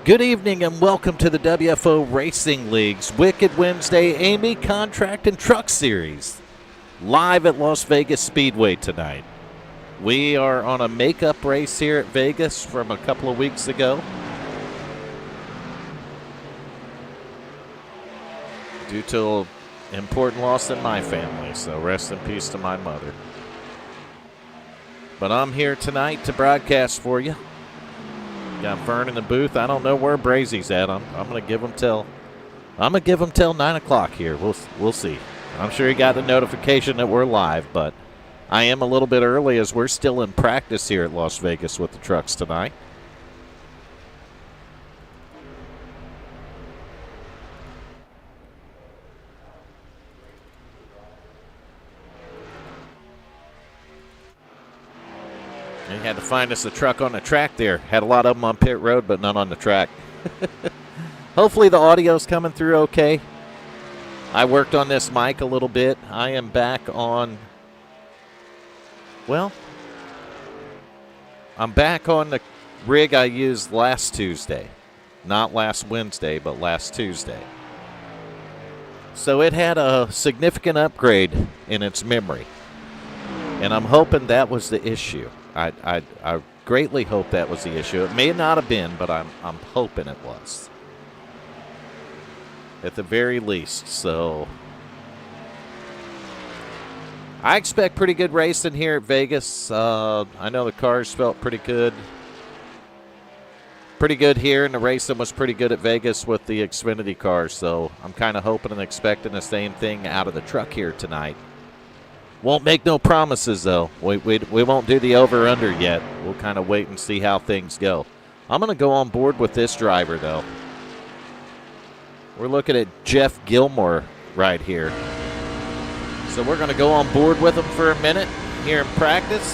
Good evening and welcome to the WFO Racing League's Wicked Wednesday Eighmey Contract and Truck Series, live at Las Vegas Speedway tonight. We are on a makeup race here at Vegas from a couple of weeks ago. Due to an important loss in my family, so rest in peace to my mother. But I'm here tonight to broadcast for you. Got Vern in the booth. I don't know where Brazy's at. I'm gonna give him till 9 o'clock here. We'll see. I'm sure he got the notification that we're live, but I am a little bit early as we're still in practice here at Las Vegas with the trucks tonight. He had to find us a truck on the track there. Had a lot of them on pit road, but none on the track. Hopefully the audio's coming through okay. I worked on this mic a little bit. I am back on, well, I'm back on the rig I used last Tuesday. Not last Wednesday, but last Tuesday. So it had a significant upgrade in its memory. And I'm hoping that was the issue. I greatly hope that was the issue. It may not have been, but I'm hoping it was. At the very least. So I expect pretty good racing here at Vegas. I know the cars felt pretty good. Pretty good here, and the racing was pretty good at Vegas with the Xfinity cars. So I'm kind of hoping and expecting the same thing out of the truck here tonight. Won't make no promises, though. We won't do the over-under yet. We'll kind of wait and see how things go. I'm going to go on board with this driver, though. We're looking at Jeff Gilmore right here. So we're going to go on board with him for a minute here in practice.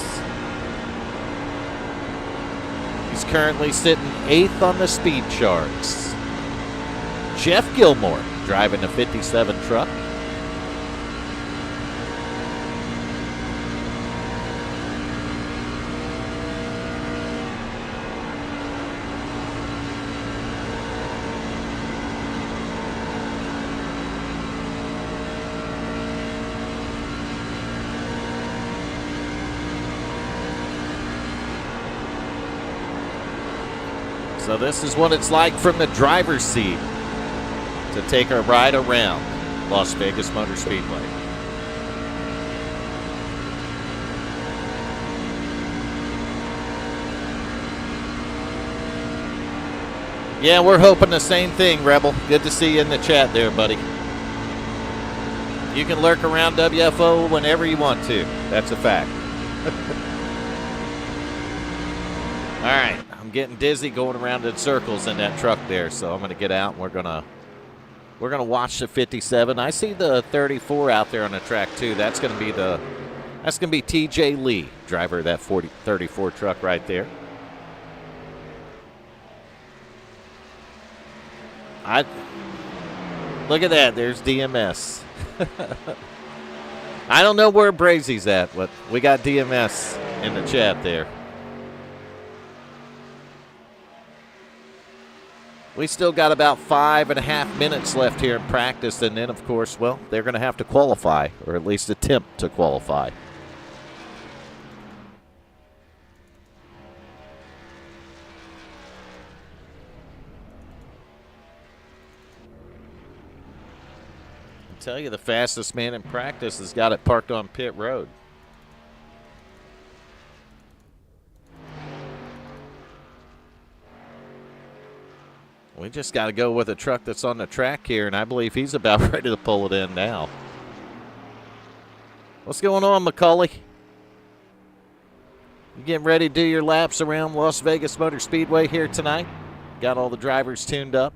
He's currently sitting 8th on the speed charts. Jeff Gilmore driving the 57 truck. So this is what it's like from the driver's seat to take a ride around Las Vegas Motor Speedway. Yeah, we're hoping the same thing, Rebel. Good to see you in the chat there, buddy. You can lurk around WFO whenever you want to. That's a fact. All right. I'm getting dizzy going around in circles in that truck there, so I'm going to get out and we're going to watch the 57. I see the 34 out there on the track too. That's going to be TJ Lee, driver of that 34 truck right there. Look at that. There's DMS. I don't know where Brazy's at, but we got DMS in the chat there. We still got about 5.5 minutes left here in practice, and then, of course, well, they're going to have to qualify, or at least attempt to qualify. I tell you, the fastest man in practice has got it parked on pit road. We just got to go with a truck that's on the track here, and I believe he's about ready to pull it in now. What's going on, McCauley? You getting ready to do your laps around Las Vegas Motor Speedway here tonight? Got all the drivers tuned up?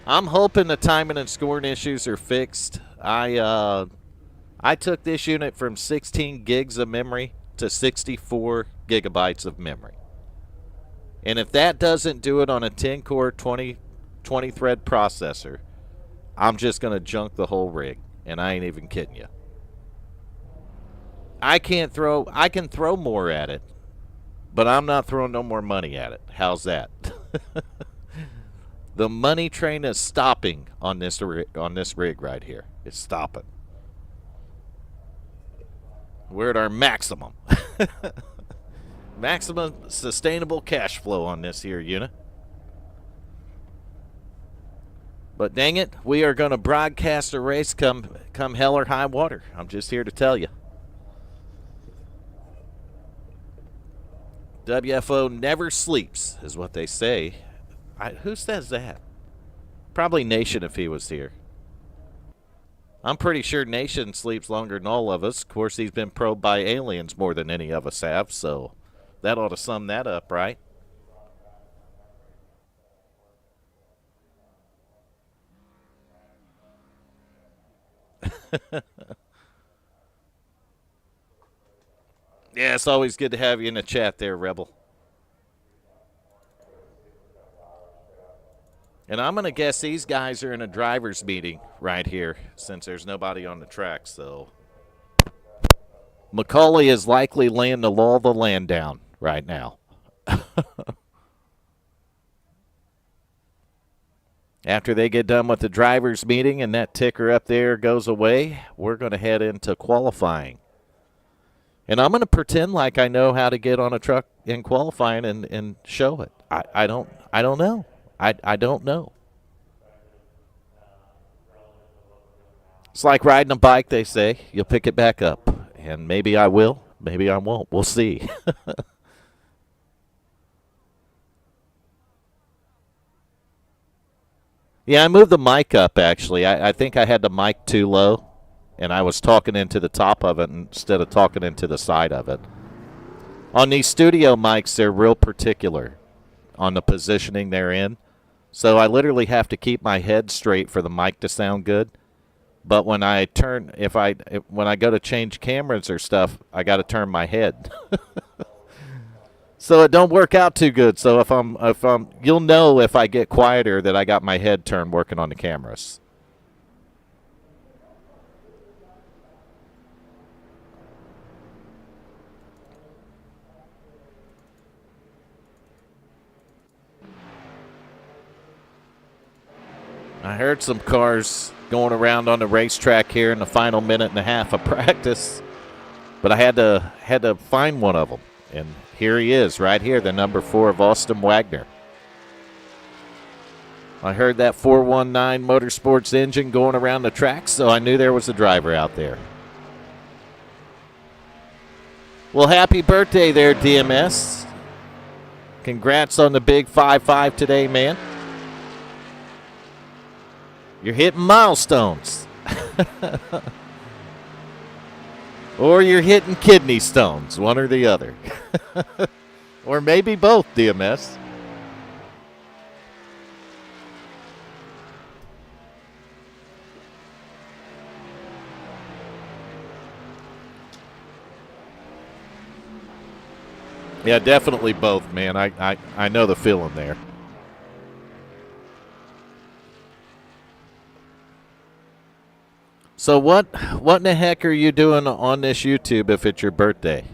I'm hoping the timing and scoring issues are fixed. I took this unit from 16 gigs of memory to 64 gigabytes of memory. And if that doesn't do it on a 10-core, 20-thread processor, I'm just going to junk the whole rig, and I ain't even kidding you. I can throw more at it, But I'm not throwing no more money at it. How's that? The money train is stopping on this rig right here. It's stopping. We're at our maximum. Maximum sustainable cash flow on this here unit. But dang it, we are going to broadcast a race come hell or high water. I'm just here to tell you. WFO never sleeps, is what they say. Who says that? Probably Nation if he was here. I'm pretty sure Nation sleeps longer than all of us. Of course, he's been probed by aliens more than any of us have, so that ought to sum that up, right? Yeah, it's always good to have you in the chat there, Rebel. And I'm going to guess these guys are in a driver's meeting right here since there's nobody on the track. So Macaulay is likely laying the law of the land down right now. After they get done with the driver's meeting and that ticker up there goes away, we're going to head into qualifying. And I'm going to pretend like I know how to get on a truck in qualifying and show it. I don't know. I don't know. It's like riding a bike, they say. You'll pick it back up. And maybe I will. Maybe I won't. We'll see. Yeah, I moved the mic up, actually. I think I had the mic too low, and I was talking into the top of it instead of talking into the side of it. On these studio mics, they're real particular on the positioning they're in. So I literally have to keep my head straight for the mic to sound good. But when I turn, when I go to change cameras or stuff, I got to turn my head. So it don't work out too good. So if I'm, you'll know if I get quieter that I got my head turned working on the cameras. I heard some cars going around on the racetrack here in the final minute and a half of practice, but I had to find one of them, and here he is right here, the number 4 of Austin Wagner. I heard that 419 Motorsports engine going around the track, so I knew there was a driver out there. Well, happy birthday there, DMS. Congrats on the big 5-5 today, man. You're hitting milestones. Or you're hitting kidney stones, one or the other. Or maybe both, DMS. Yeah, definitely both, man. I know the feeling there. So what in the heck are you doing on this YouTube if it's your birthday?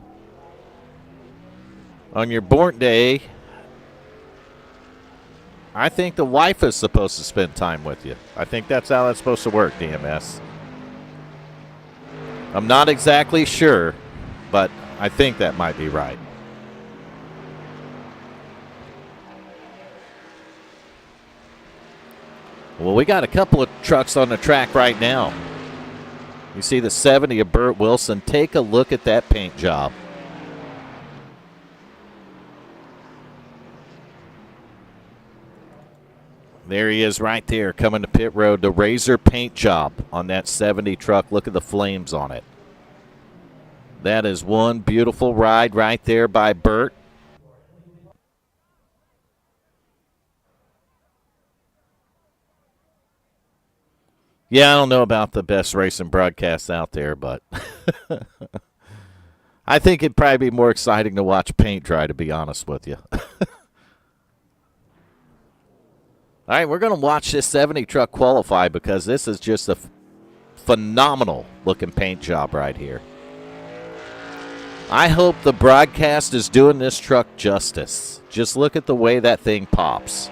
On your born day, I think the wife is supposed to spend time with you. I think that's how that's supposed to work, DMS. I'm not exactly sure, but I think that might be right. Well, we got a couple of trucks on the track right now. You see the 70 of Burt Wilson. Take a look at that paint job. There he is right there coming to pit road. The Razor paint job on that 70 truck. Look at the flames on it. That is one beautiful ride right there by Burt. Yeah, I don't know about the best racing broadcasts out there, but I think it'd probably be more exciting to watch paint dry, to be honest with you. All right, we're going to watch this 70 truck qualify because this is just a phenomenal looking paint job right here. I hope the broadcast is doing this truck justice. Just look at the way that thing pops.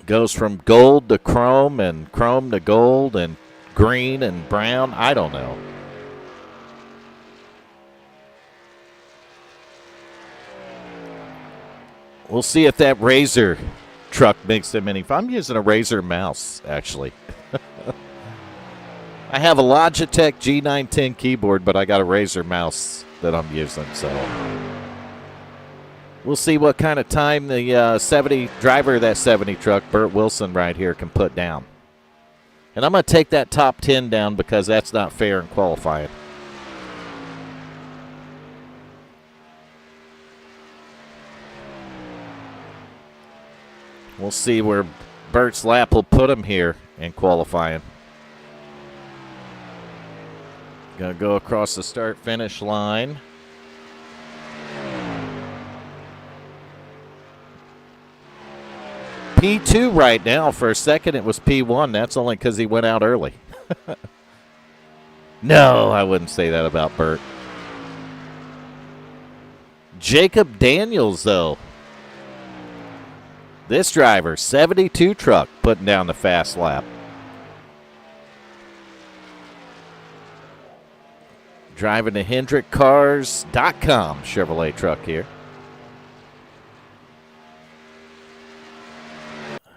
Goes from gold to chrome and chrome to gold and green and brown. I don't know. We'll see if that Razor truck makes them any fun. I'm using a Razor mouse, actually. I have a Logitech G910 keyboard, but I got a Razor mouse that I'm using, so we'll see what kind of time the 70 driver of that 70 truck, Burt Wilson right here, can put down. And I'm going to take that top 10 down because that's not fair in qualifying. We'll see where Burt's lap will put him here in qualifying. Going to go across the start-finish line. P2 right now. For a second, it was P1. That's only because he went out early. No, I wouldn't say that about Burt. Jacob Daniels, though. This driver, 72 truck, putting down the fast lap. Driving the HendrickCars.com Chevrolet truck here.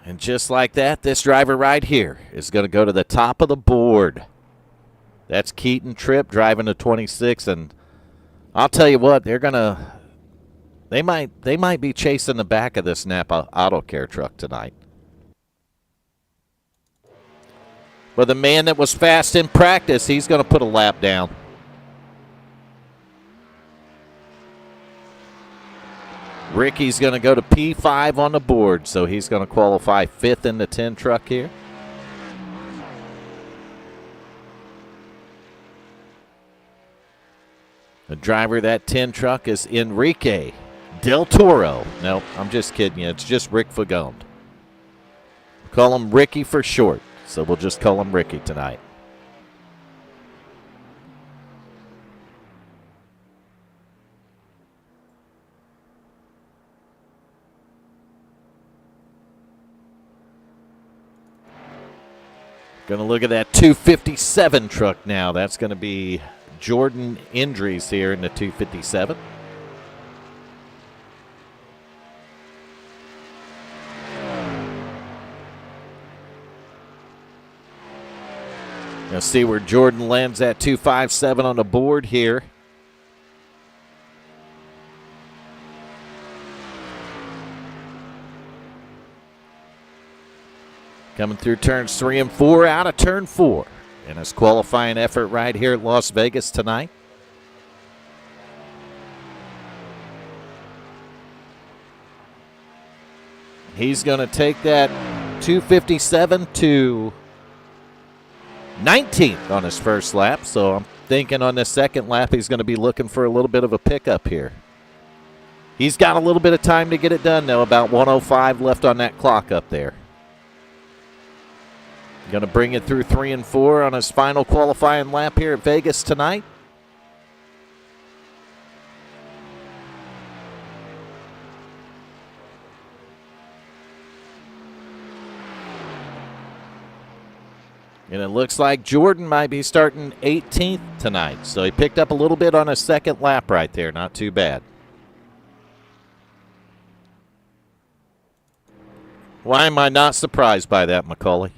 And just like that, this driver right here is going to go to the top of the board. That's Keaton Tripp driving the 26, and I'll tell you what, they're going to they might be chasing the back of this Napa Auto Care truck tonight. But the man that was fast in practice, he's going to put a lap down. Ricky's going to go to P5 on the board, so he's going to qualify 5th in the 10 truck here. The driver of that 10 truck is Enrique Del Toro. No, I'm just kidding you. It's just Rick Fagone. Call him Ricky for short, so we'll just call him Ricky tonight. Going to look at that 257 truck now. That's going to be Jordan Indries here in the 257. Now see where Jordan lands that 257 on the board here. Coming through turns 3 and 4 out of turn 4 in his qualifying effort right here at Las Vegas tonight. He's going to take that 257 to 19th on his first lap, so I'm thinking on the second lap he's going to be looking for a little bit of a pickup here. He's got a little bit of time to get it done, though, about 1:05 left on that clock up there. Going to bring it through 3 and 4 on his final qualifying lap here at Vegas tonight. And it looks like Jordan might be starting 18th tonight. So he picked up a little bit on his second lap right there. Not too bad. Why am I not surprised by that, Macaulay?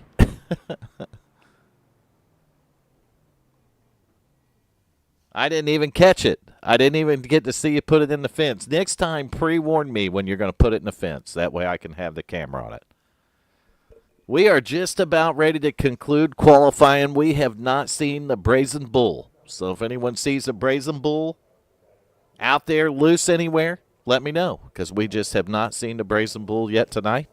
I didn't even catch it. I didn't even get to see you put it in the fence. Next time, pre-warn me when you're going to put it in the fence. That way I can have the camera on it. We are just about ready to conclude qualifying. We have not seen the Brazen Bull. So if anyone sees a Brazen Bull out there loose anywhere, let me know, because we just have not seen the Brazen Bull yet tonight.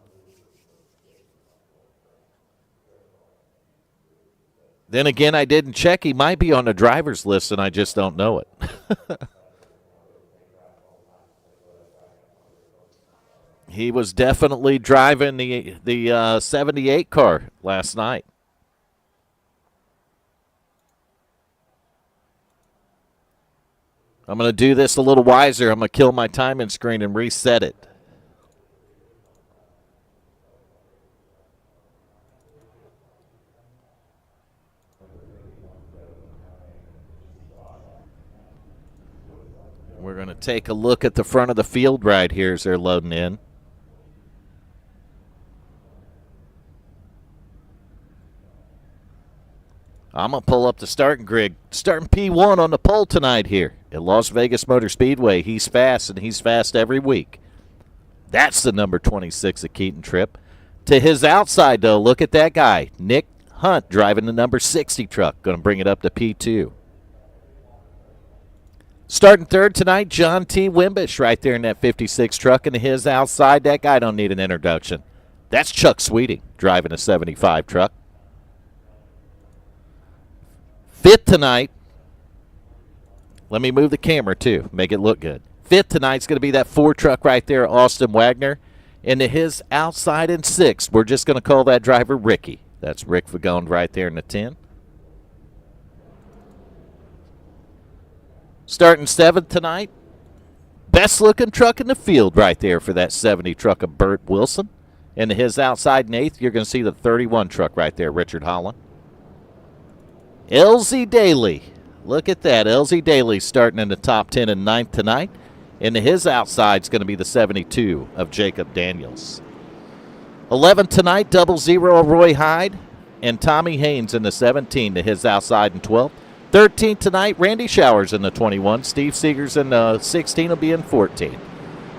Then again, I didn't check. He might be on the driver's list, and I just don't know it. He was definitely driving the 78 car last night. I'm going to do this a little wiser. I'm going to kill my timing screen and reset it. We're going to take a look at the front of the field right here as they're loading in. I'm going to pull up the starting grid. Starting P1 on the pole tonight here at Las Vegas Motor Speedway. He's fast, and he's fast every week. That's the number 26 at Keaton Tripp. To his outside, though, look at that guy. Nick Hunt driving the number 60 truck. Going to bring it up to P2. Starting third tonight, John T. Wimbish right there in that 56 truck. And to his outside, that guy don't need an introduction. That's Chuck Sweeting driving a 75 truck. Fifth tonight, let me move the camera too, make it look good. Fifth tonight's going to be that 4 truck right there, Austin Wagner. And to his outside in sixth, we're just going to call that driver Ricky. That's Rick Vagone right there in the 10. Starting seventh tonight, best looking truck in the field right there for that 70 truck of Burt Wilson. And to his outside in eighth, you're going to see the 31 truck right there, Richard Holland. LZ Daly, look at that. LZ Daly starting in the top 10 in ninth tonight. And to his outside is going to be the 72 of Jacob Daniels. 11th tonight, 00 of Roy Hyde. And Tommy Haynes in the 17 to his outside in 12th. 13th tonight, Randy Showers in the 21. Steve Seegers in the 16 will be in 14.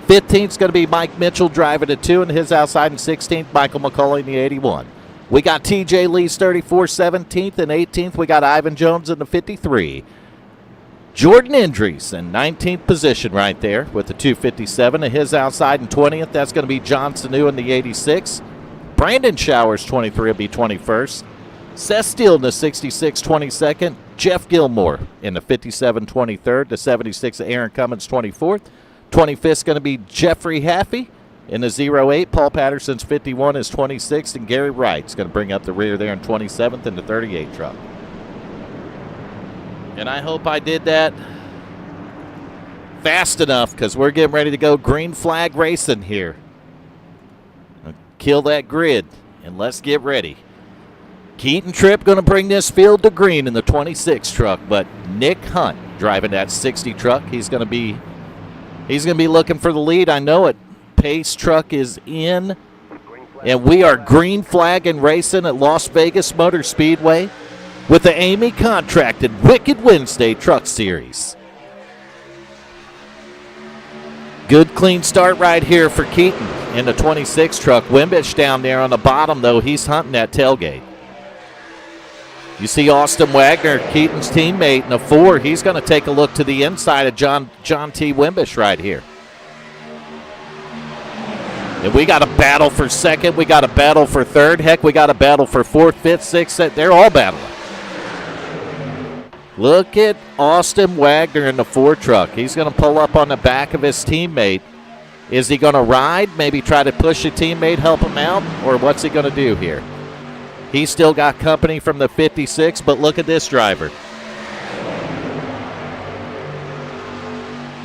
15th is going to be Mike Mitchell driving at 2, and his outside in 16th, Michael McCauley in the 81. We got TJ Lee's 34, 17th, and 18th. We got Ivan Jones in the 53. Jordan Indries in 19th position right there with the 257. And his outside in 20th, that's going to be John Sanu in the 86. Brandon Showers, 23, will be 21st. Seth Steele in the 66, 22nd. Jeff Gilmore in the 57, 23rd. The 76 of Aaron Cummins, 24th. 25th is going to be Jeffrey Haffey. In the 08, Paul Patterson's 51 is 26th, and Gary Wright's going to bring up the rear there in 27th in the 38 truck. And I hope I did that fast enough because we're getting ready to go green flag racing here. Kill that grid, and let's get ready. Keaton Tripp going to bring this field to green in the 26 truck, but Nick Hunt driving that 60 truck. He's going to be looking for the lead. I know it. Pace truck is in, and we are green flag and racing at Las Vegas Motor Speedway with the Eighmey contracted Wicked Wednesday Truck Series. Good clean start right here for Keaton in the 26 truck. Wimbish down there on the bottom, though. He's hunting that tailgate. You see Austin Wagner, Keaton's teammate, in the 4. He's going to take a look to the inside of John T. Wimbish right here. And we got a battle for second. We got a battle for third. Heck, we got a battle for fourth, fifth, sixth. They're all battling. Look at Austin Wagner in the 4 truck. He's going to pull up on the back of his teammate. Is he going to ride, maybe try to push a teammate, help him out, or what's he going to do here? He's still got company from the 56, but look at this driver.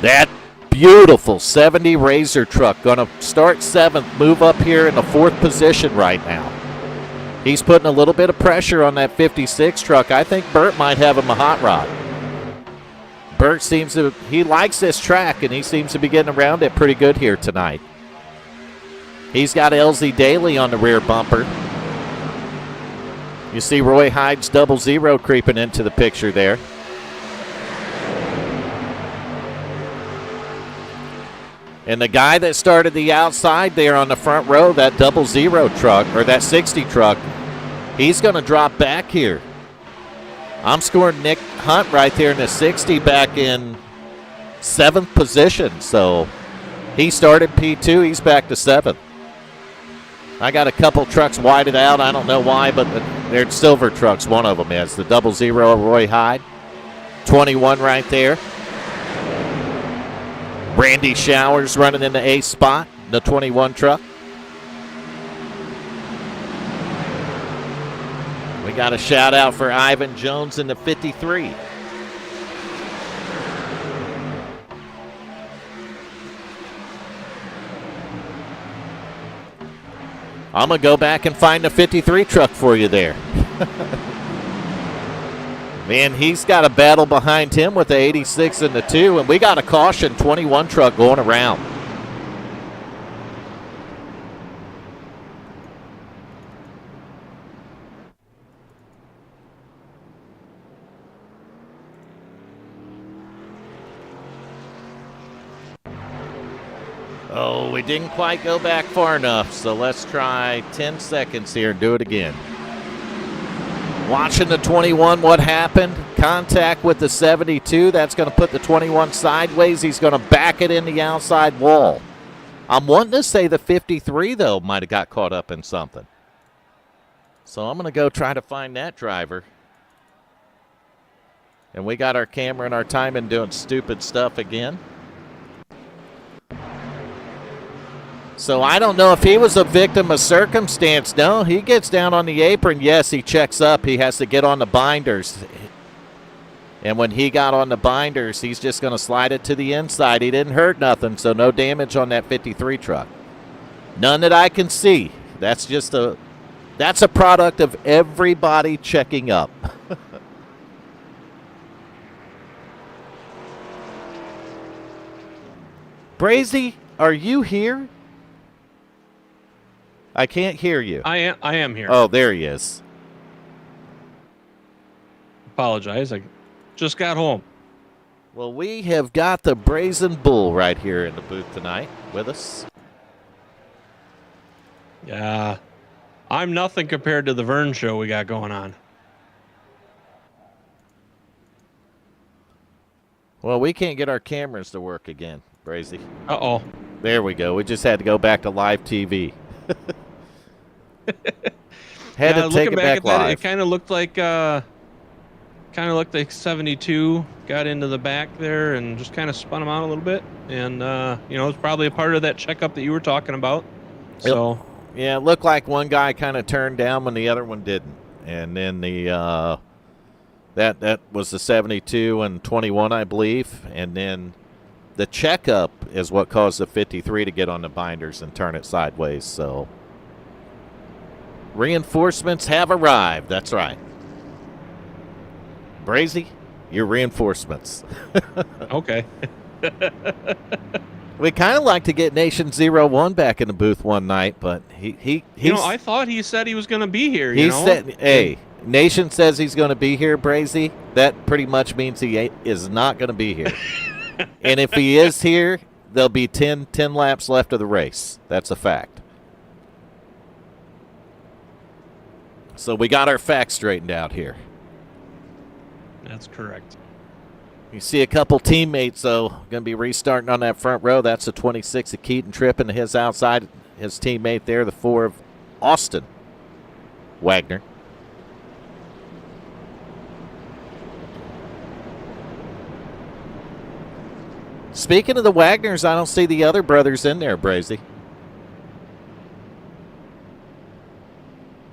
That beautiful 70 Razor truck going to start 7th, move up here in the 4th position right now. He's putting a little bit of pressure on that 56 truck. I think Burt might have him a hot rod. Burt he likes this track, and he seems to be getting around it pretty good here tonight. He's got LZ Daly on the rear bumper. You see Roy Hyde's 00 creeping into the picture there. And the guy that started the outside there on the front row, that 00 truck, or that 60 truck, he's going to drop back here. I'm scoring Nick Hunt right there in the 60 back in 7th position. So he started P2. He's back to 7th. I got a couple trucks whited out. I don't know why, but they're silver trucks. One of them is the 00 Roy Hyde. 21 right there. Randy Showers running in the A spot, the 21 truck. We got a shout out for Ivan Jones in the 53. I'm going to go back and find the 53 truck for you there. Man, he's got a battle behind him with the 86 and the 2, and we got a caution 21 truck going around. Oh, we didn't quite go back far enough, so let's try 10 seconds here and do it again. Watching the 21, what happened? Contact with the 72. That's going to put the 21 sideways. He's going to back it in the outside wall. I'm wanting to say the 53, though, might have got caught up in something. So I'm going to go try to find that driver. And we got our camera and our timing doing stupid stuff again. So I don't know if he was a victim of circumstance. No, he gets down on the apron. Yes, he checks up. He has to get on the binders. And when he got on the binders, he's just going to slide it to the inside. He didn't hurt nothing, so no damage on that 53 truck. None that I can see. That's a product of everybody checking up. Brazy, are you here? I can't hear you. I am here. Oh, there he is. Apologize. I just got home. Well, we have got the Brazen Bull right here in the booth tonight with us. Yeah. I'm nothing compared to the Vern show we got going on. Well, we can't get our cameras to work again, Brazy. Uh-oh. There we go. We just had to go back to live TV. Had to take it back live. It kind of looked like 72 got into the back there and just kind of spun him out a little bit. And it's probably a part of that checkup that you were talking about. So yeah, it looked like one guy kind of turned down when the other one didn't. And then the that was the 72 and 21, I believe. And then the checkup is what caused the 53 to get on the binders and turn it sideways. So reinforcements have arrived. That's right. Brazy, your reinforcements. Okay. We kind of like to get Nation 01 back in the booth one night, but he's... I thought he said he was going to be here, Said, hey, Nation says he's going to be here, Brazy. That pretty much means he is not going to be here. And if he is here, there'll be 10 laps left of the race. That's a fact. So we got our facts straightened out here. That's correct. You see a couple teammates, though, going to be restarting on that front row. That's the 26 of Keaton Tripp and his outside, his teammate there, the 4 of Austin Wagner. Speaking of the Wagners, I don't see the other brothers in there, Brazy.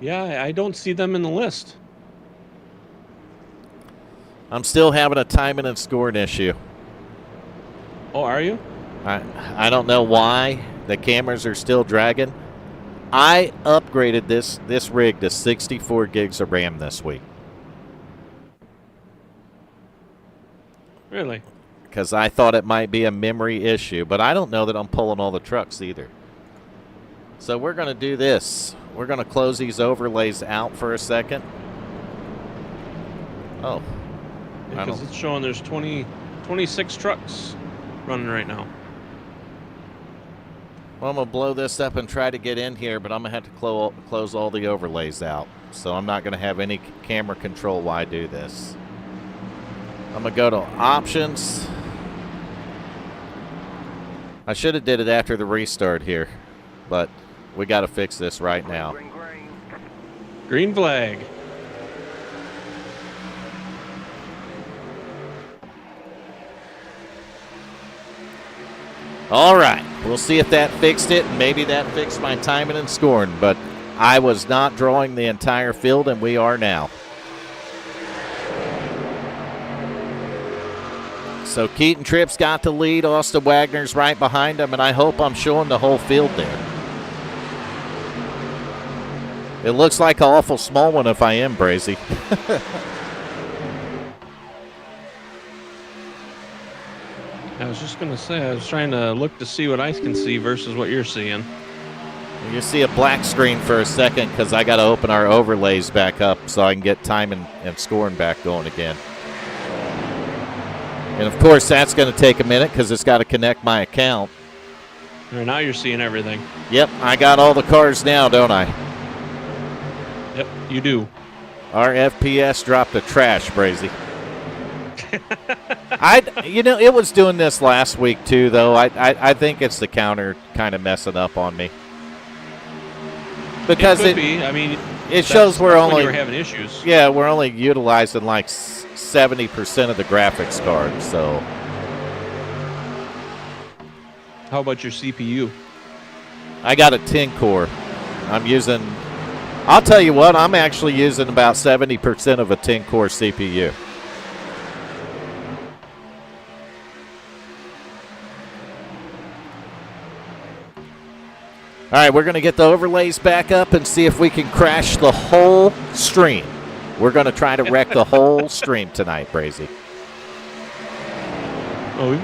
Yeah, I don't see them in the list. I'm still having a timing and scoring issue. Oh, are you? I don't know why. The cameras are still dragging. I upgraded this rig to 64 gigs of RAM this week. Really? Because I thought it might be a memory issue, but I don't know that I'm pulling all the trucks either. So we're going to do this. We're going to close these overlays out for a second. Oh. Because it's showing there's 26 trucks running right now. Well, I'm going to blow this up and try to get in here, but I'm going to have to close all the overlays out. So I'm not going to have any camera control while I do this. I'm going to go to options. I should have did it after the restart here, but we got to fix this right now. Green flag. All right, we'll see if that fixed it. Maybe that fixed my timing and scoring, but I was not drawing the entire field, and we are now. So Keaton Tripp's got the lead. Austin Wagner's right behind him, and I hope I'm showing the whole field there. It looks like an awful small one if I am, Brazy. I was just going to say, I was trying to look to see what I can see versus what you're seeing. You see a black screen for a second because I got to open our overlays back up so I can get time and scoring back going again. And, of course, that's going to take a minute because it's got to connect my account. Right, now you're seeing everything. Yep, I got all the cars now, don't I? Yep, you do. Our FPS dropped the trash, Brazy. It was doing this last week too, though. I think it's the counter kind of messing up on me because it could be. I mean, it shows we're only having issues. Yeah, we're only utilizing like 70% of the graphics card. So, how about your CPU? I got a 10 core. I'm using. I'll tell you what. I'm actually using about 70% of a 10 core CPU. All right, we're going to get the overlays back up and see if we can crash the whole stream. We're going to try to wreck the whole stream tonight, Brazy. Well, we've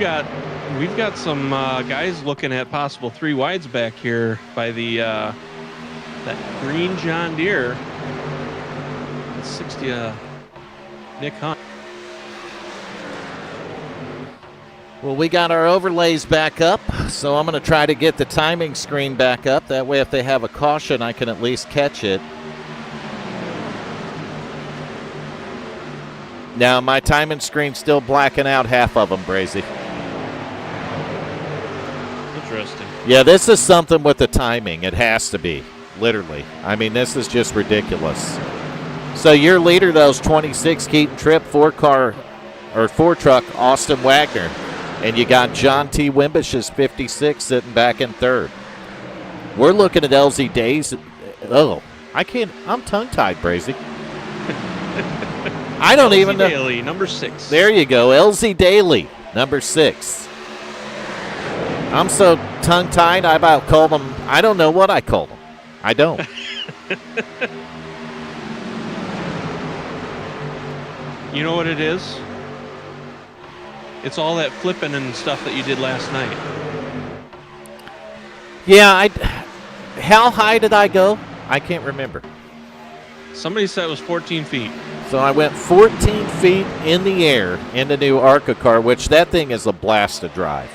got some guys looking at possible 3 wides back here by the that green John Deere. 60 Nick Hunt. Well, we got our overlays back up, so I'm going to try to get the timing screen back up. That way, if they have a caution, I can at least catch it. Now, my timing screen's still blacking out half of them, Brazy. Interesting. Yeah, this is something with the timing. It has to be, literally. I mean, this is just ridiculous. So your leader, those 26 Keaton Tripp 4-truck Austin Wagner. And you got John T. Wimbish's 56 sitting back in third. We're looking at LZ Days. Oh, I can't. I'm tongue-tied, Brazy. I don't even know. Daly, number 6. There you go. LZ Daly, number 6. I'm so tongue-tied, I about called him. I don't know what I called him. I don't. You know what it is? It's all that flipping and stuff that you did last night. Yeah, how high did I go? I can't remember. Somebody said it was 14 feet. So I went 14 feet in the air in the new ARCA car, which that thing is a blast to drive.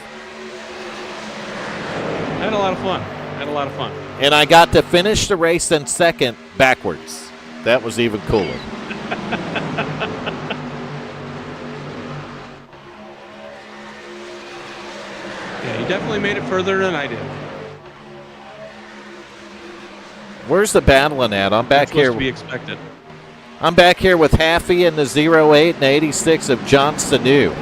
I had a lot of fun. And I got to finish the race in second backwards. That was even cooler. Yeah, you definitely made it further than I did. Where's the battling at? I'm back here. To be expected. I'm back here with Haffey in the 08 and 86 of John Sanu.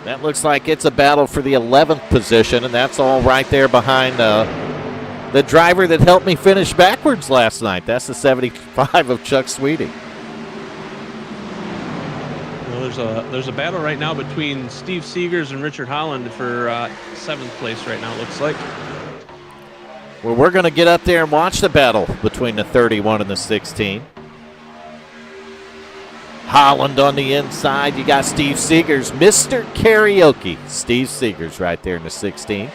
That looks like it's a battle for the 11th position, and that's all right there behind the driver that helped me finish backwards last night. That's the 75 of Chuck Sweeting. Well, there's a battle right now between Steve Seegers and Richard Holland for 7th place right now, it looks like. Well, we're going to get up there and watch the battle between the 31 and the 16. Holland on the inside. You got Steve Seegers, Mr. Karaoke. Steve Seegers right there in the 16.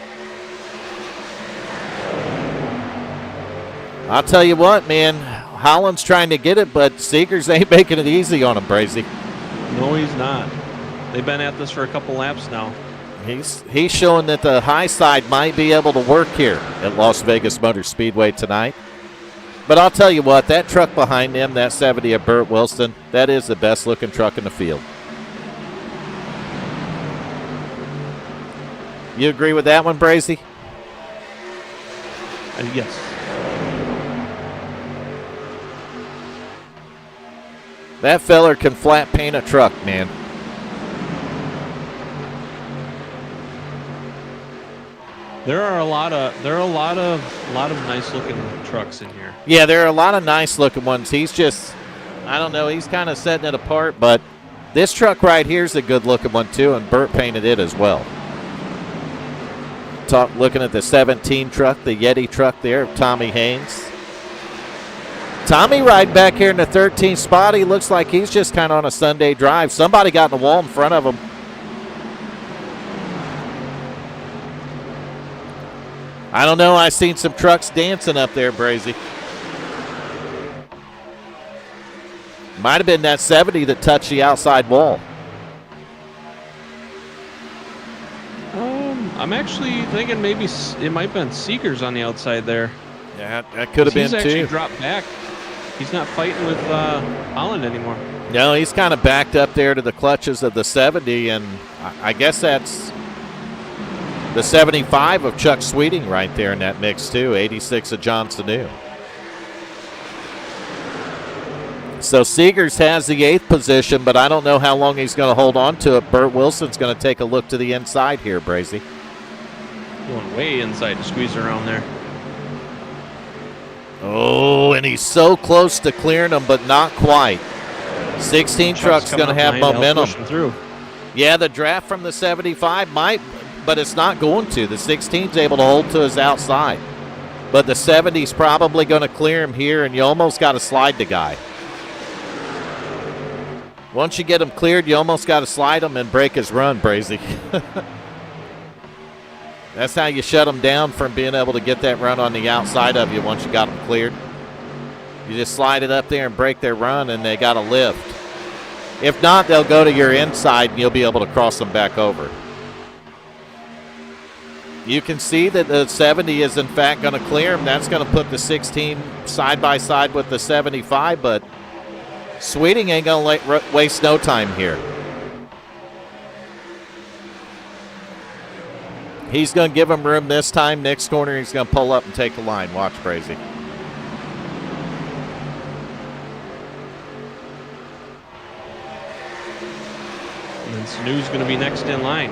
I'll tell you what, man. Holland's trying to get it, but Seegers ain't making it easy on him, Brazy. No, he's not. They've been at this for a couple laps now. He's showing that the high side might be able to work here at Las Vegas Motor Speedway tonight. But I'll tell you what, that truck behind him, that 70 of Burt Wilson, that is the best-looking truck in the field. You agree with that one, Brazy? Yes. That feller can flat paint a truck, man. There are a lot of nice looking trucks in here. Yeah, there are a lot of nice looking ones. He's just, I don't know, he's kind of setting it apart, but this truck right here is a good looking one too, and Burt painted it as well. Looking at the 17 truck, the Yeti truck there of Tommy Haynes. Tommy riding back here in the 13th spot. He looks like he's just kind of on a Sunday drive. Somebody got in the wall in front of him. I don't know. I seen some trucks dancing up there, Brazy. Might have been that 70 that touched the outside wall. I'm actually thinking maybe it might have been Seekers on the outside there. Yeah, that could have been too. He's actually dropped back. He's not fighting with Holland anymore. No, he's kind of backed up there to the clutches of the 70, and I guess that's the 75 of Chuck Sweeting right there in that mix too, 86 of John Sanu. So Seegers has the 8th position, but I don't know how long he's going to hold on to it. Burt Wilson's going to take a look to the inside here, Brazy. Going way inside to squeeze around there. Oh, and he's so close to clearing them, but not quite. 16 truck's going to have momentum. Through. Yeah, the draft from the 75 might, but it's not going to. The 16's able to hold to his outside. But the 70's probably going to clear him here, and you almost got to slide the guy. Once you get him cleared, you almost got to slide him and break his run, Brazy. That's how you shut him down from being able to get that run on the outside of you once you got him cleared. You just slide it up there and break their run, and they got to lift. If not, they'll go to your inside, and you'll be able to cross them back over. You can see that the 70 is, in fact, going to clear him. That's going to put the 16 side by side with the 75, but Sweeting ain't going to waste no time here. He's going to give him room this time. Next corner, he's going to pull up and take the line. Watch, Brazy. And then Sanu's going to be next in line.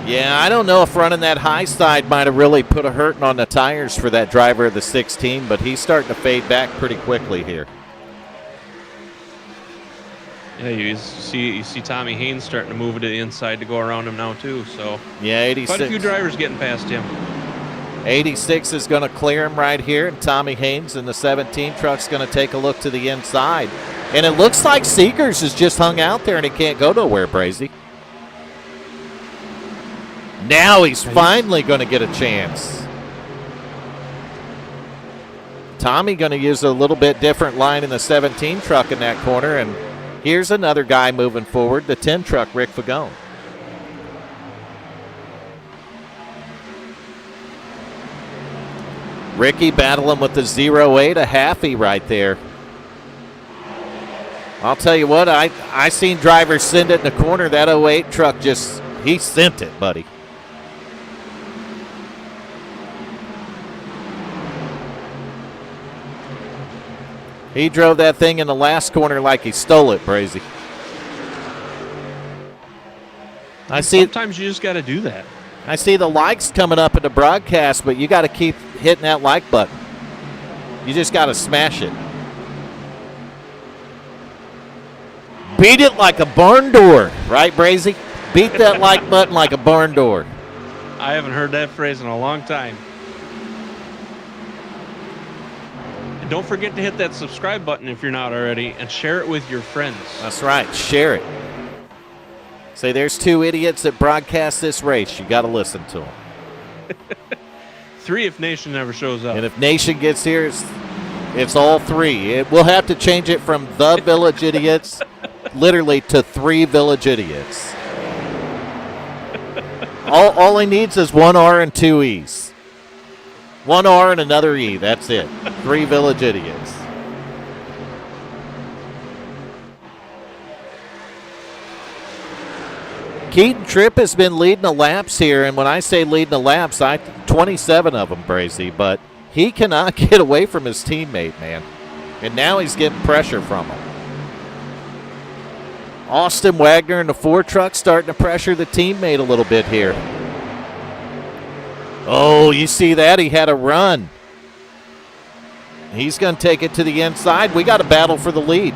Yeah, I don't know if running that high side might have really put a hurting on the tires for that driver of the 16, but he's starting to fade back pretty quickly here. Yeah, you see Tommy Haynes starting to move to the inside to go around him now too. So yeah, 86. Quite a few drivers getting past him. 86 is going to clear him right here, and Tommy Haynes in the 17 truck's going to take a look to the inside. And it looks like Seekers has just hung out there and he can't go nowhere, Brazy. Now he's finally going to get a chance. Tommy going to use a little bit different line in the 17 truck in that corner, and here's another guy moving forward, the 10 truck, Rick Fagone. Ricky battling with the 08 of Haffey right there. I'll tell you what, I seen drivers send it in the corner. That 08 truck he sent it, buddy. He drove that thing in the last corner like he stole it, Brazy. Sometimes you just got to do that. I see the likes coming up in the broadcast, but you got to keep hitting that like button. You just got to smash it. Beat it like a barn door, right, Brazy? Beat that like button like a barn door. I haven't heard that phrase in a long time. And don't forget to hit that subscribe button if you're not already, and share it with your friends. That's right. Share it. Say there's 2 idiots that broadcast this race. You got to listen to them. 3 if Nation never shows up. And if Nation gets here, it's all 3. We'll have to change it from the Village Idiots literally to 3 Village Idiots. All he needs is 1 R and 2 E's. 1 R and another E. That's it. 3 Village Idiots. Keaton Tripp has been leading the laps here, and when I say leading the laps, 27 of them, Brazy, but he cannot get away from his teammate, man. And now he's getting pressure from him. Austin Wagner in the 4 truck starting to pressure the teammate a little bit here. Oh, you see that? He had a run. He's going to take it to the inside. We got a battle for the lead.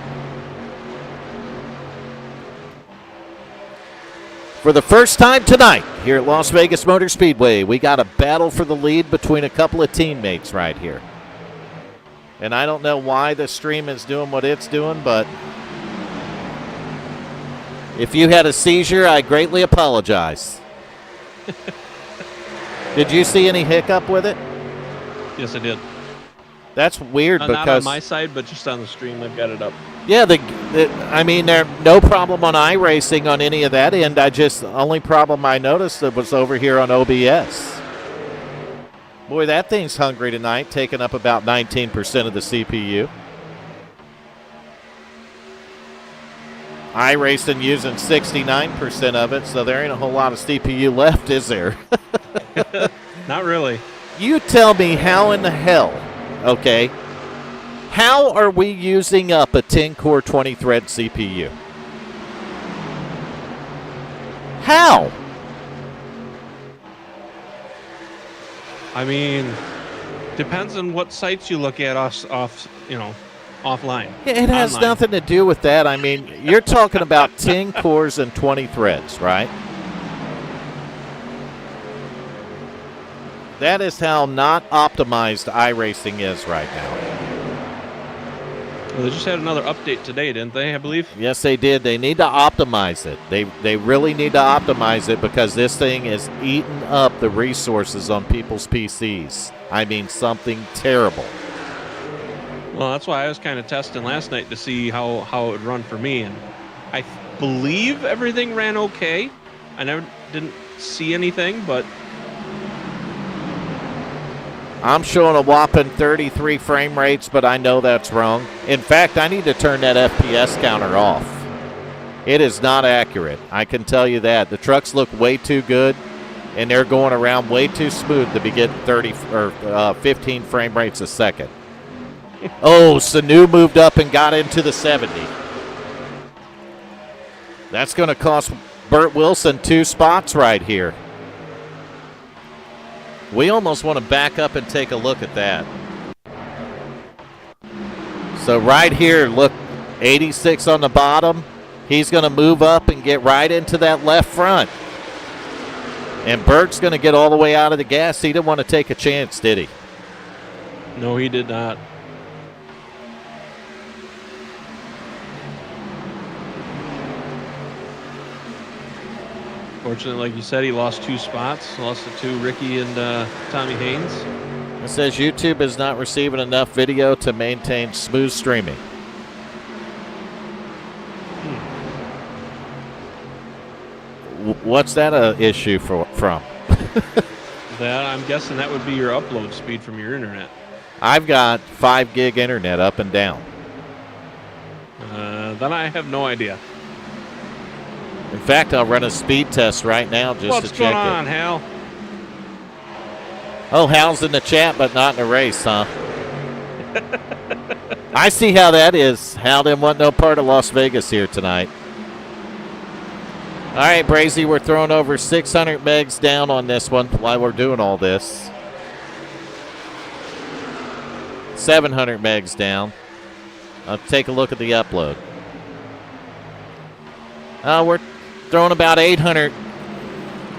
For the first time tonight here at Las Vegas Motor Speedway, we got a battle for the lead between a couple of teammates right here. And I don't know why the stream is doing what it's doing, but if you had a seizure, I greatly apologize. Did you see any hiccup with it? Yes, I did. That's weird because not on my side, but just on the stream, I've got it up. Yeah, I mean, there's no problem on iRacing on any of that end. The only problem I noticed was over here on OBS. Boy, that thing's hungry tonight, taking up about 19% of the CPU. iRacing using 69% of it, so there ain't a whole lot of CPU left, is there? Not really. You tell me how in the hell, okay, how are we using up a 10-core, 20-thread CPU? How? I mean, depends on what sites you look at offline. It has Online. nothing to do with that. I mean, you're talking about 10 cores and 20 threads, right? That is how not optimized iRacing is right now. Well, they just had another update today, didn't they, I believe? Yes, they did. They need to optimize it. They really need to optimize it because this thing is eating up the resources on people's PCs. I mean, something terrible. Well, that's why I was kind of testing last night to see how it would run for me, and I believe everything ran okay. I didn't see anything, but I'm showing a whopping 33 frame rates, but I know that's wrong. In fact, I need to turn that FPS counter off. It is not accurate. I can tell you that. The trucks look way too good, and they're going around way too smooth to be getting 30 or 15 frame rates a second. Oh, Sanu moved up and got into the 70. That's going to cost Burt Wilson 2 spots right here. We almost want to back up and take a look at that. So right here, look, 86 on the bottom. He's going to move up and get right into that left front. And Burt's going to get all the way out of the gas. He didn't want to take a chance, did he? no, he did not. Fortunately, like you said, he lost 2 spots. Lost it to Ricky and Tommy Haynes. It says YouTube is not receiving enough video to maintain smooth streaming. What's that an issue from? I'm guessing that would be your upload speed from your internet. I've got 5 gig internet up and down. Then I have no idea. In fact, I'll run a speed test right now just What's to check going on, it. Hal? Oh, Hal's in the chat, but not in the race, huh? I see how that is. Hal didn't want no part of Las Vegas here tonight. All right, Brazy, we're throwing over 600 megs down on this one while we're doing all this. 700 megs down. I'll take a look at the upload. We're throwing about 800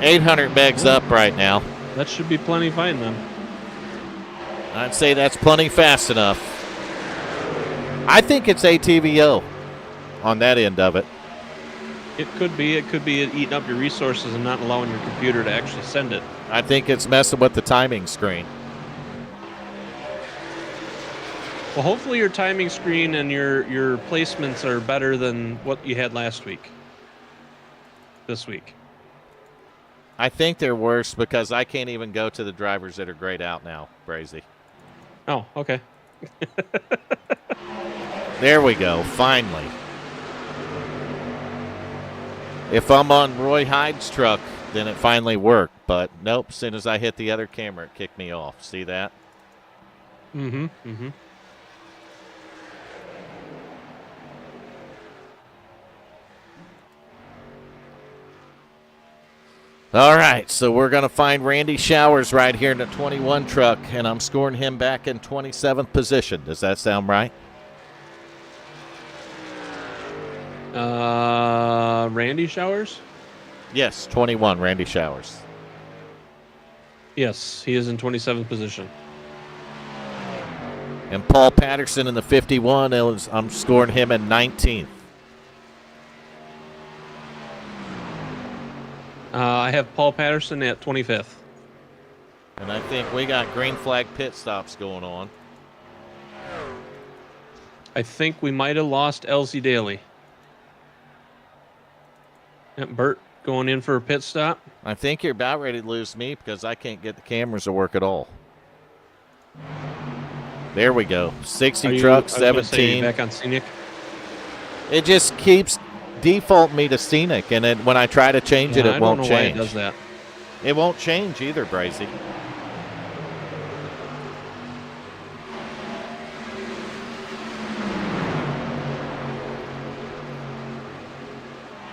megs up right now. That should be plenty fine then. I'd say that's plenty fast enough. I think it's ATVO on that end of it. It could be. It could be eating up your resources and not allowing your computer to actually send it. I think it's messing with the timing screen. Well, hopefully your timing screen and your placements are better than what you had last week. This week. I think they're worse because I can't even go to the drivers that are grayed out now, Brazy. Oh, okay. There we go, finally. If I'm on Roy Hyde's truck, then it finally worked. But nope, as soon as I hit the other camera, it kicked me off. See that? Mm-hmm. Mm-hmm. All right, so we're going to find Randy Showers right here in the 21 truck, and I'm scoring him back in 27th position. Does that sound right? Randy Showers? Yes, 21, Randy Showers. Yes, he is in 27th position. And Paul Patterson in the 51, I'm scoring him in 19th. I have Paul Patterson at 25th. And I think we got green flag pit stops going on. I think we might have lost Elsie Daly. Yep, Bert going in for a pit stop. I think you're about ready to lose me because I can't get the cameras to work at all. There we go. 60 trucks, 17. Back on scenic. It just keeps defaulting me to scenic, and when I try to change it, it won't change. Why it does that. It won't change either, Brazy.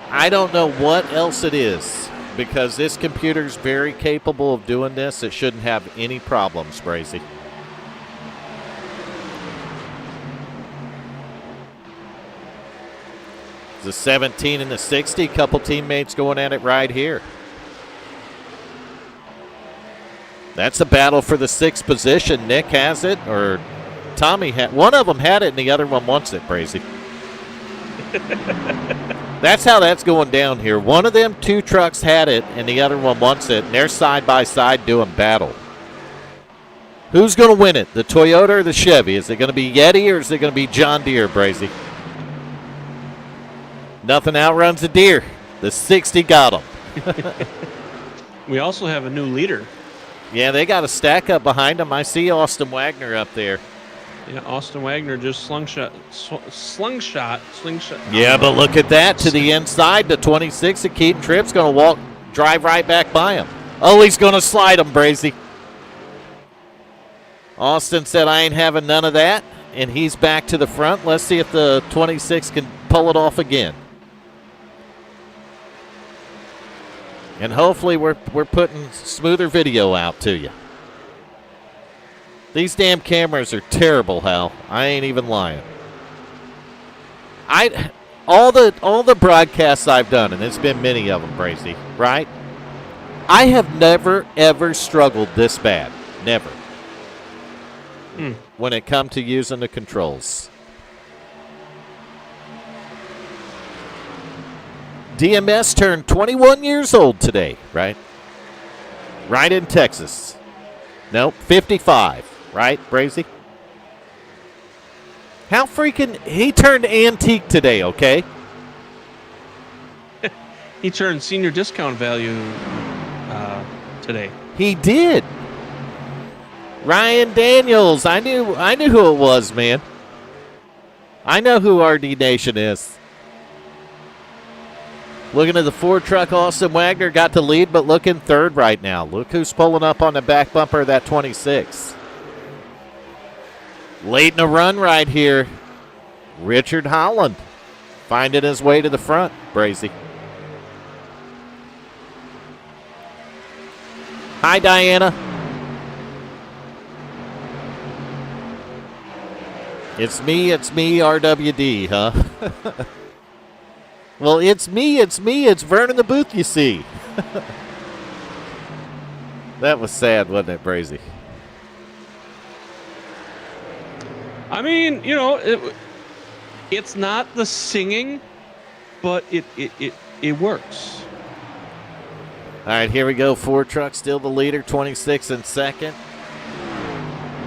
I don't know what else it is, because this computer's very capable of doing this. It shouldn't have any problems, Brazy. The 17 and the 60, couple teammates going at it right here. That's a battle for the 6th position. Nick has it, or Tommy had. One of them had it, and the other one wants it, Brazy. That's how that's going down here. One of them 2 trucks had it, and the other one wants it, and they're side by side doing battle. Who's going to win it, the Toyota or the Chevy? Is it going to be Yeti, or is it going to be John Deere, Brazy? Nothing outruns a deer. The 60 got him. We also have a new leader. Yeah, they got a stack up behind them. I see Austin Wagner up there. Yeah, Austin Wagner just slingshot. Yeah, but look at that to the inside. The 26 of Keaton Tripp's going to drive right back by him. Oh, he's going to slide him, Brazy. Austin said, I ain't having none of that, and he's back to the front. Let's see if the 26 can pull it off again. And hopefully we're putting smoother video out to you. These damn cameras are terrible, Hal. I ain't even lying. All the broadcasts I've done, and it's been many of them, Brazy, right? I have never, ever struggled this bad. Never. When it comes to using the controls. DMS turned 21 years old today, right? Right in Texas. Nope, 55, right, Brazy? How freaking... He turned antique today, okay? He turned senior discount value today. He did. Ryan Daniels. I knew who it was, man. I know who RD Nation is. Looking at the Ford truck, Austin Wagner got the lead, but looking third right now. Look who's pulling up on the back bumper of that 26. Late in the run right here, Richard Holland finding his way to the front, Brazy. Hi, Diana. It's me, RWD, huh? Well, it's me, it's Vernon the Booth, you see. That was sad, wasn't it, Brazy? I mean, you know, it's not the singing, but it works. All right, here we go. Ford truck still the leader, 26 in second.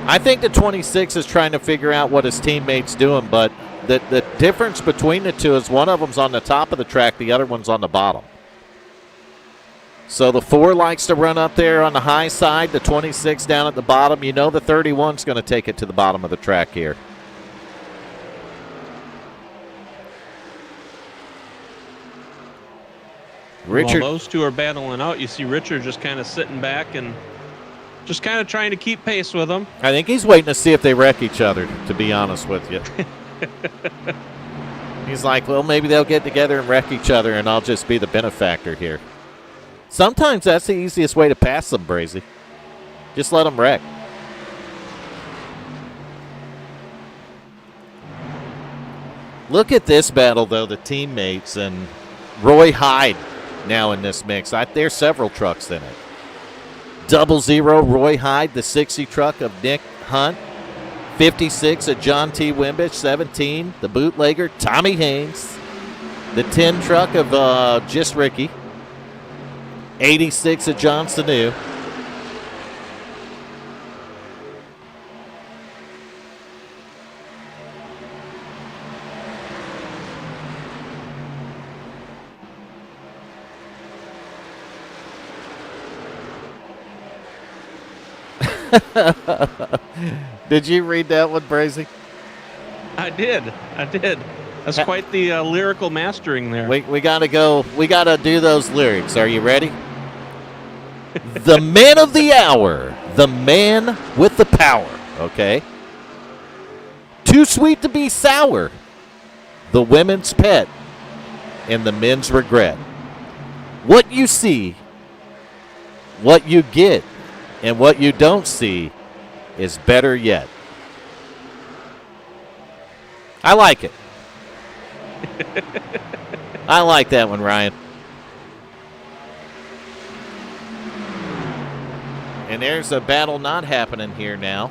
I think the 26 is trying to figure out what his teammate's doing, but the difference between the two is one of them's on the top of the track, the other one's on the bottom. So the 4 likes to run up there on the high side, the 26 down at the bottom. You know the 31's going to take it to the bottom of the track here. Richard. While those two are battling out, you see Richard just kind of sitting back and just kind of trying to keep pace with them. I think he's waiting to see if they wreck each other, to be honest with you. He's like, well, maybe they'll get together and wreck each other, and I'll just be the benefactor here. Sometimes that's the easiest way to pass them, Brazy. Just let them wreck. Look at this battle, though, the teammates, and Roy Hyde now in this mix. There's several trucks in it. 00 Roy Hyde, the 60 truck of Nick Hunt. 56 of John T. Wimbish. 17, the bootlegger Tommy Haynes. The 10 truck of Just Ricky. 86 of John Sanu. Did you read that one, Brazy? I did. That's quite the lyrical mastering there. We gotta go. We gotta do those lyrics. Are you ready? The man of the hour, the man with the power. Okay. Too sweet to be sour. The women's pet and the men's regret. What you see, what you get, and what you don't see is better yet. I like it. I like that one, Ryan. And there's a battle not happening here now.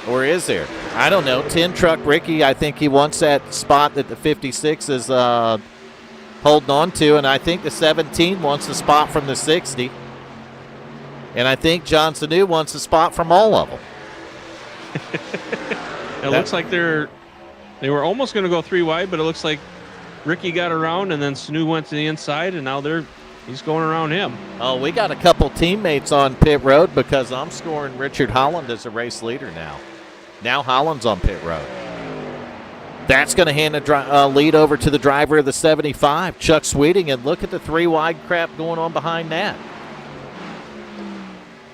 Or is there? I don't know. 10 truck Ricky, I think he wants that spot that the 56 is holding on to, and I think the 17 wants the spot from the 60. And I think John Sanu wants a spot from all of them. It looks like they were almost going to go 3 wide, but it looks like Ricky got around, and then Sanu went to the inside, and now he's going around him. Oh, we got a couple teammates on pit road because I'm scoring Richard Holland as a race leader now. Now Holland's on pit road. That's going to hand the lead over to the driver of the 75, Chuck Sweeting, and look at the 3 wide crap going on behind that.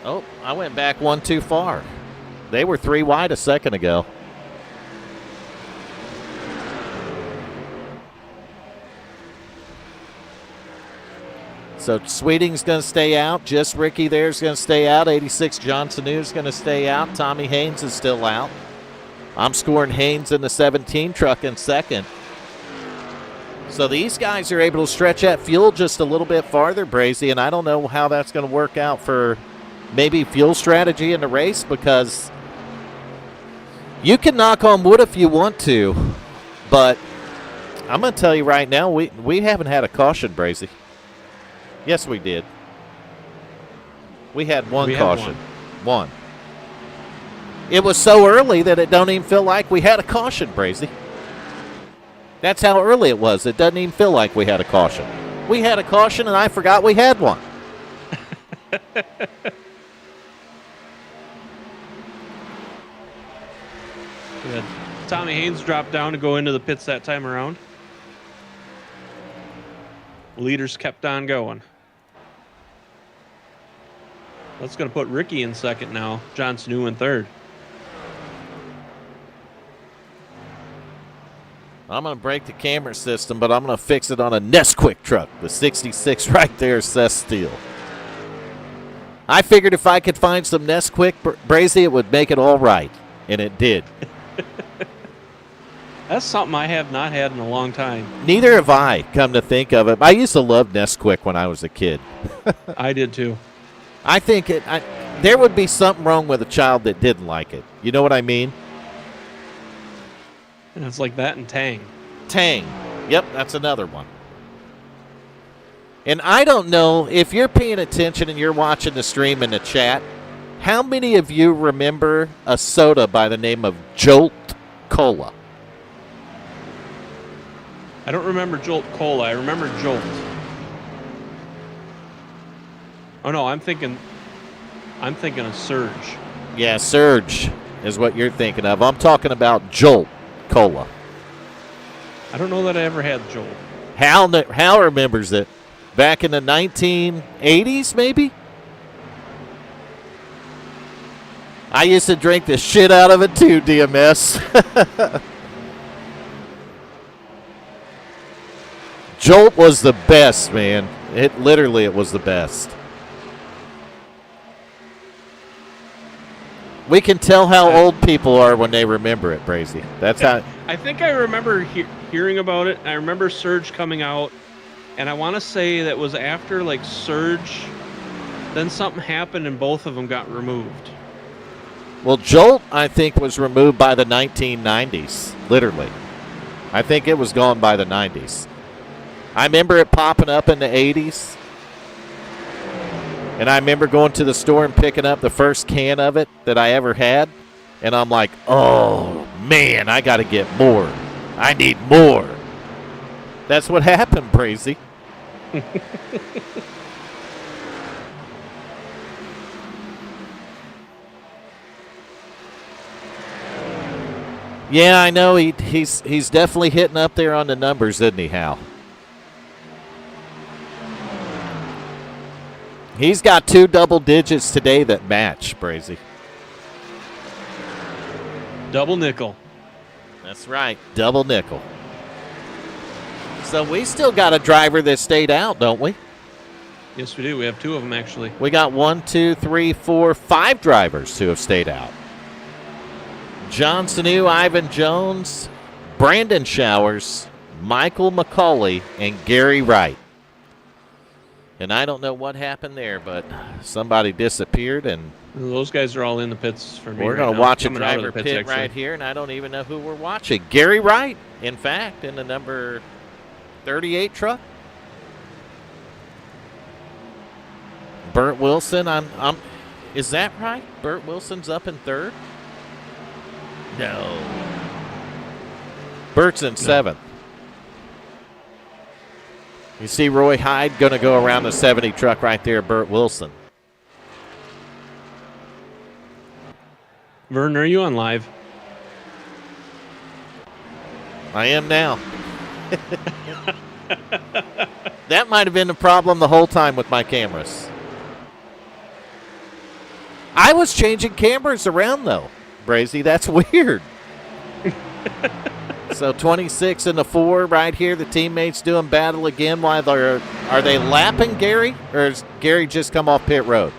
Oh, I went back one too far. They were 3 wide a second ago. So Sweeting's going to stay out. Just Ricky there's going to stay out. 86 John Sanu's going to stay out. Tommy Haynes is still out. I'm scoring Haynes in the 17 truck in second. So these guys are able to stretch that fuel just a little bit farther, Brazy, and I don't know how that's going to work out for maybe fuel strategy in the race, because you can knock on wood if you want to, but I'm going to tell you right now, we haven't had a caution, Brazy. Yes, we did. We had one caution. One. It was so early that it don't even feel like we had a caution, Brazy. That's how early it was. It doesn't even feel like we had a caution. We had a caution, and I forgot we had one. Good. Tommy Haynes dropped down to go into the pits that time around. Leaders kept on going. That's going to put Ricky in second now. John Sanu in third. I'm going to break the camera system, but I'm going to fix it on a Nesquik truck. The 66 right there, Seth Steele. I figured if I could find some Nesquik, Brazy, it would make it all right. And it did. That's something I have not had in a long time. Neither have I, come to think of it. I used to love Nesquik when I was a kid. I did too. I think there would be something wrong with a child that didn't like it. You know what I mean? And it's like that and Tang. Tang. Yep, that's another one. And I don't know if you're paying attention and you're watching the stream in the chat, how many of you remember a soda by the name of Jolt Cola? I don't remember Jolt Cola. I remember Jolt. Oh no, I'm thinking of Surge. Yeah, Surge is what you're thinking of. I'm talking about Jolt Cola. I don't know that I ever had Jolt. Hal remembers it. Back in the 1980s, maybe? I used to drink the shit out of it too, DMS. Jolt was the best, man. It was the best. We can tell how old people are when they remember it, Brazy. That's how. I think I remember hearing about it. I remember Surge coming out, and I want to say that was after like Surge. Then something happened, and both of them got removed. Well, Jolt, I think, was removed by the 1990s, literally. I think it was gone by the 90s. I remember it popping up in the 80s. And I remember going to the store and picking up the first can of it that I ever had. And I'm like, oh, man, I got to get more. I need more. That's what happened, Brazy. Yeah, I know. He's definitely hitting up there on the numbers, isn't he, Hal? He's got 2 double digits today that match, Brazy. Double nickel. That's right, double nickel. So we still got a driver that stayed out, don't we? Yes, we do. We have 2 of them, actually. We got 1, 2, 3, 4, 5 drivers who have stayed out. John Sanu, Ivan Jones, Brandon Showers, Michael McCauley, and Gary Wright. And I don't know what happened there, but somebody disappeared, and those guys are all in the pits for me. We're going to watch a driver pit right here, and I don't even know who we're watching. Gary Wright, in fact, in the number 38 truck. Burt Wilson, is that right? Burt Wilson's up in 3rd? No. Burt's in 7th. You see Roy Hyde going to go around the 70 truck right there, Burt Wilson. Vern, are you on live? I am now. That might have been the problem the whole time with my cameras. I was changing cameras around, though, Brazy. That's weird. So 26 and the 4 right here. The teammates doing battle again. While are they lapping Gary, or has Gary just come off pit road?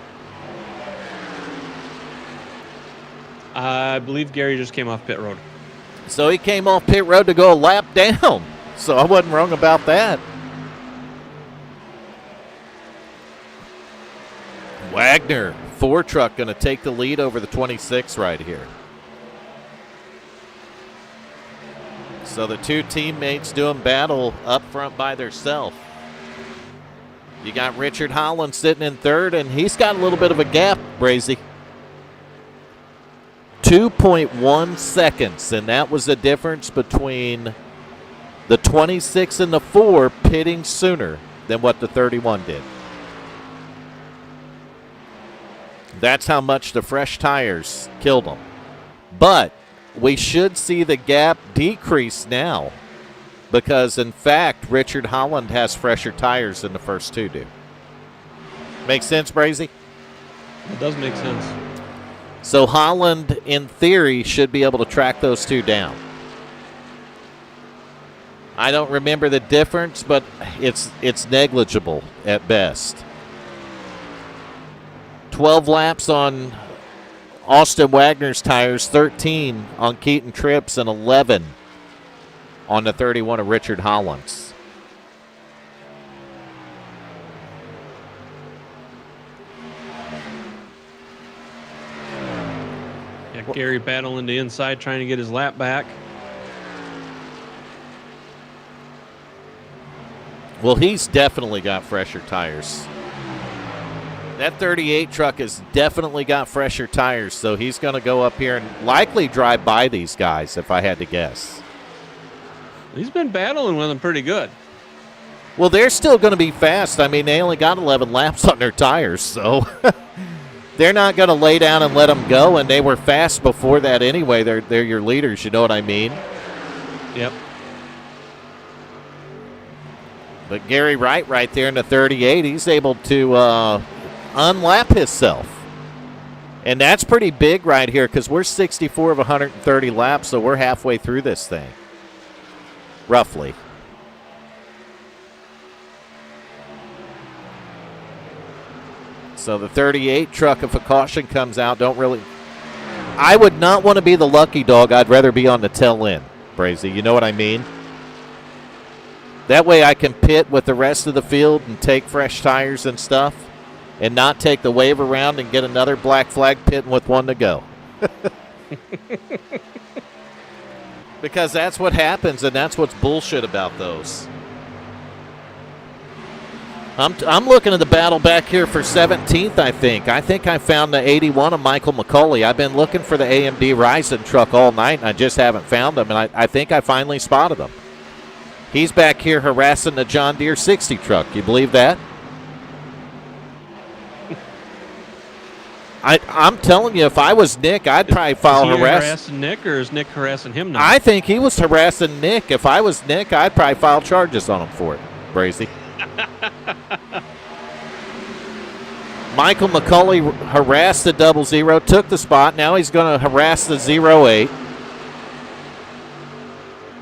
I believe Gary just came off pit road. So he came off pit road to go a lap down. So I wasn't wrong about that. Wagner, 4 truck, going to take the lead over the 26 right here. So the 2 teammates doing battle up front by themselves. You got Richard Holland sitting in 3rd, and he's got a little bit of a gap, Brazy. 2.1 seconds, and that was the difference between the 26 and the 4 pitting sooner than what the 31 did. That's how much the fresh tires killed them. But we should see the gap decrease now because, in fact, Richard Holland has fresher tires than the first 2 do. Make sense, Brazy? It does make sense. So Holland, in theory, should be able to track those 2 down. I don't remember the difference, but it's negligible at best. 12 laps on Austin Wagner's tires, 13 on Keaton Tripp's, and 11 on the 31 of Richard Holland's. Yeah, Gary battling the inside, trying to get his lap back. Well, he's definitely got fresher tires. That 38 truck has definitely got fresher tires, so he's going to go up here and likely drive by these guys, if I had to guess. He's been battling with them pretty good. Well, they're still going to be fast. I mean, they only got 11 laps on their tires, so they're not going to lay down and let them go, and they were fast before that anyway. They're your leaders, you know what I mean? Yep. But Gary Wright right there in the 38, he's able to unlap himself. And that's pretty big right here because we're 64 of 130 laps, so we're halfway through this thing, roughly. So the 38 truck, if a caution comes out, don't really I would not want to be the lucky dog. I'd rather be on the tail end, Brazy. You know what I mean? That way I can pit with the rest of the field and take fresh tires and stuff and not take the wave around and get another black flag pitting with one to go. Because that's what happens, and that's what's bullshit about those. I'm looking at the battle back here for 17th, I think. I think I found the 81 of Michael McCauley. I've been looking for the AMD Ryzen truck all night, and I just haven't found him, and I think I finally spotted him. He's back here harassing the John Deere 60 truck. You believe that? I'm telling you, if I was Nick, I'd probably file harassing Nick, or is Nick harassing him now? I think he was harassing Nick. If I was Nick, I'd probably file charges on him for it, Brazy. Michael McCauley harassed the 00, took the spot. Now he's going to harass the 08.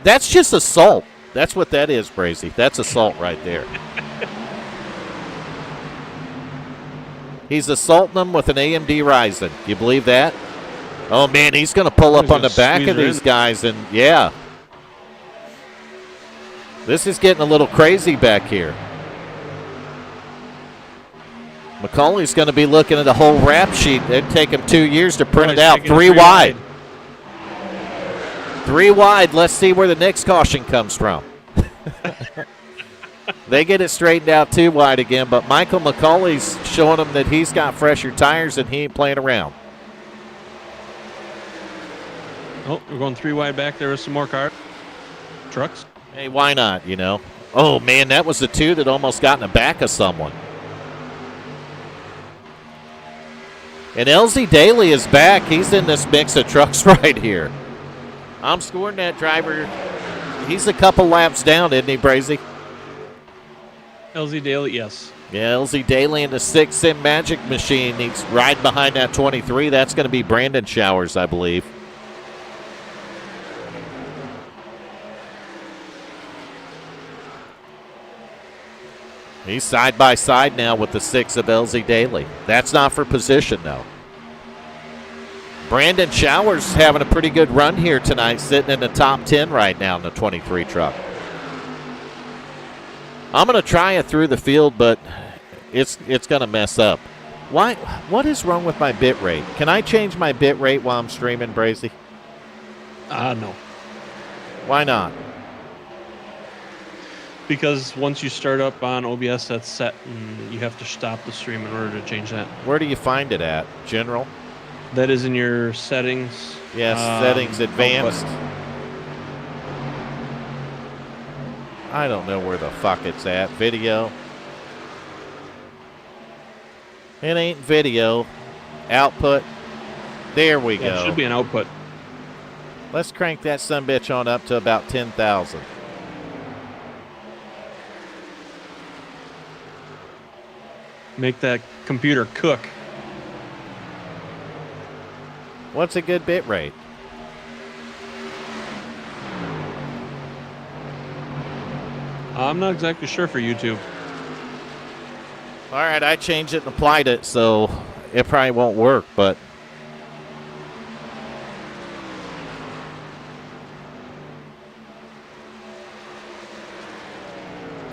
That's just assault. That's what that is, Brazy. That's assault right there. He's assaulting them with an AMD Ryzen. You believe that? Oh, man, he's going to pull up on the back of these guys, and yeah. This is getting a little crazy back here. McCauley's going to be looking at the whole rap sheet. It'd take him 2 years to print it out. Three wide. 3 wide. Let's see where the next caution comes from. They get it straightened out 2 wide again, but Michael McCauley's showing them that he's got fresher tires and he ain't playing around. Oh, we're going 3 wide back there with some more trucks. Hey, why not, you know? Oh, man, that was the 2 that almost got in the back of someone. And LZ Daly is back. He's in this mix of trucks right here. I'm scoring that driver. He's a couple laps down, isn't he, Brazy? LZ Daly, yes. Yeah, LZ Daly in the 6-sim Magic Machine. He's right behind that 23. That's going to be Brandon Showers, I believe. He's side by side now with the 6 of LZ Daly. That's not for position, though. Brandon Showers having a pretty good run here tonight, sitting in the top 10 right now in the 23 truck. I'm going to try it through the field, but it's going to mess up. Why? What is wrong with my bit rate? Can I change my bit rate while I'm streaming, Brazy? No. Why not? Because once you start up on OBS, that's set, and you have to stop the stream in order to change that. Where do you find it at? General? That is in your settings. Yes, settings, advanced. I don't know where the fuck it's at. Video. It ain't video. Output. There we go. It should be an output. Let's crank that sumbitch on up to about 10,000. Make that computer cook. What's a good bit rate? I'm not exactly sure for YouTube. All right, I changed it and applied it, so it probably won't work, but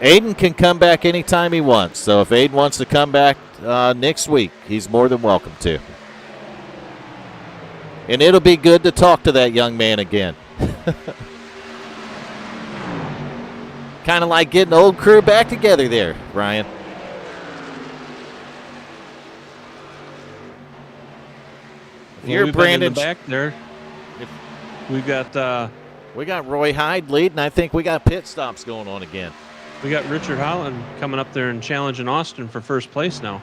Aiden can come back anytime he wants. So if Aiden wants to come back next week, he's more than welcome to. And it'll be good to talk to that young man again. Kind of like getting the old crew back together there, Ryan. You're Brandon. In the back there. We got Roy Hyde leading. I think we got pit stops going on again. We got Richard Holland coming up there and challenging Austin for first place now.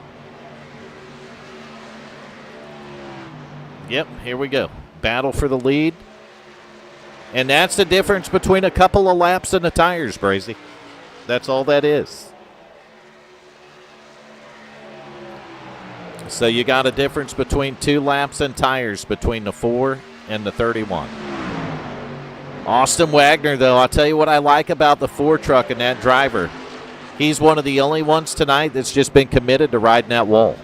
Yep, here we go. Battle for the lead. And that's the difference between a couple of laps in the tires, Brazy. That's all that is. So you got a difference between 2 laps and tires between the 4 and the 31. Austin Wagner, though, I'll tell you what I like about the 4 truck and that driver. He's one of the only ones tonight that's just been committed to riding that wall.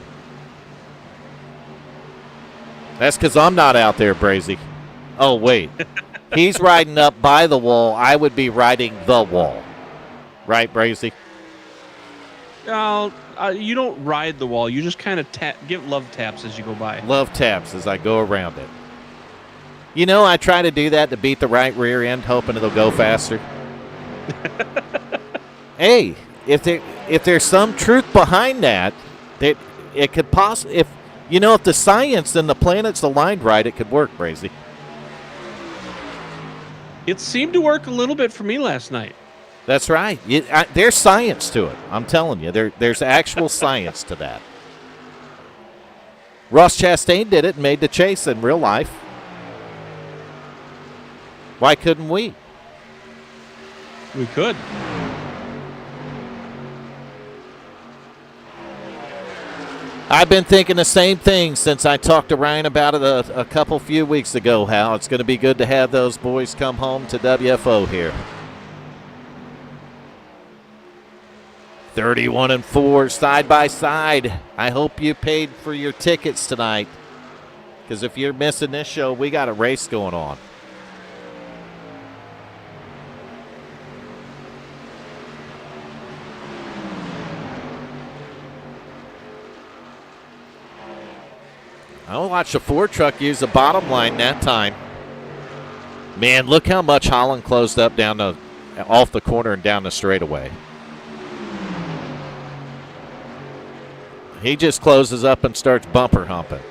That's because I'm not out there, Brazy. Oh, wait. He's riding up by the wall. I would be riding the wall. Right, Brazy? You don't ride the wall. You just kind of give love taps as you go by. Love taps as I go around it. You know, I try to do that to beat the right rear end, hoping it'll go faster. Hey, if there's some truth behind that, it could possibly, if the science and the planets aligned right, it could work, Brazy. It seemed to work a little bit for me last night. That's right. There's science to it. I'm telling you, there's actual science to that. Ross Chastain did it and made the chase in real life. Why couldn't we? We could. I've been thinking the same thing since I talked to Ryan about it a few weeks ago, how it's going to be good to have those boys come home to WFO here. 31-4 side by side. I hope you paid for your tickets tonight, because if you're missing this show, we got a race going on. I watched a Ford truck use the bottom line that time. Man, look how much Holland closed up off the corner and down the straightaway. He just closes up and starts bumper humping.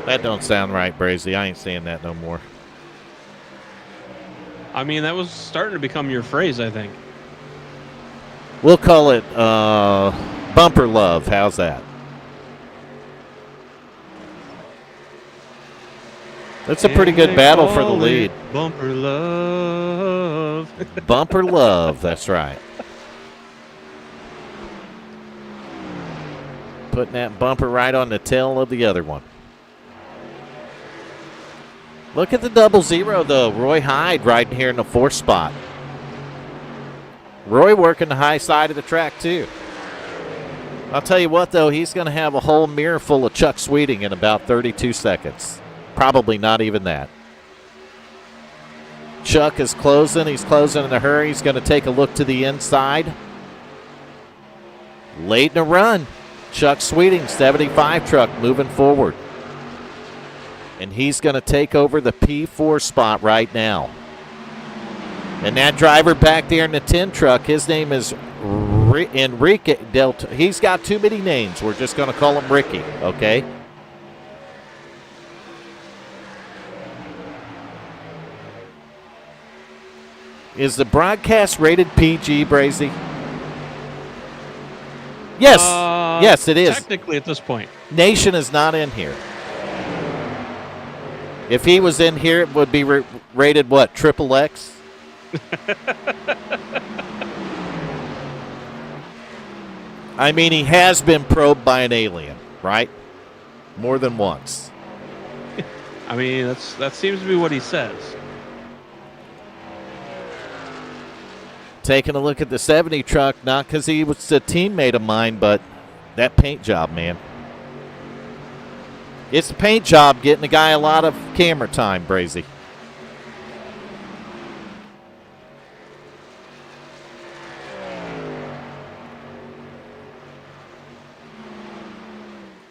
That don't sound right, Brazy. I ain't saying that no more. I mean, that was starting to become your phrase, I think. We'll call it bumper love. How's that? That's a pretty good battle for the lead. Bumper love. Bumper love, that's right. Putting that bumper right on the tail of the other one. Look at the 0-0, though. Roy Hyde riding here in the 4th spot. Roy working the high side of the track, too. I'll tell you what, though, he's going to have a whole mirror full of Chuck Sweeting in about 32 seconds. Probably not even that. Chuck is closing. He's closing in a hurry. He's going to take a look to the inside. Late in the run. Chuck Sweeting, 75 truck, moving forward. And he's going to take over the P4 spot right now. And that driver back there in the 10 truck, his name is Enrique Delta. He's got too many names. We're just going to call him Ricky, okay? Is the broadcast rated PG, Brazy? Yes. Yes, it is. Technically at this point. Nation is not in here. If he was in here, it would be rated what? XXX? I mean, he has been probed by an alien, right? More than once. I mean, that seems to be what he says. Taking a look at the 70 truck, not because he was a teammate of mine, but that paint job, man. It's a paint job getting the guy a lot of camera time, Brazy.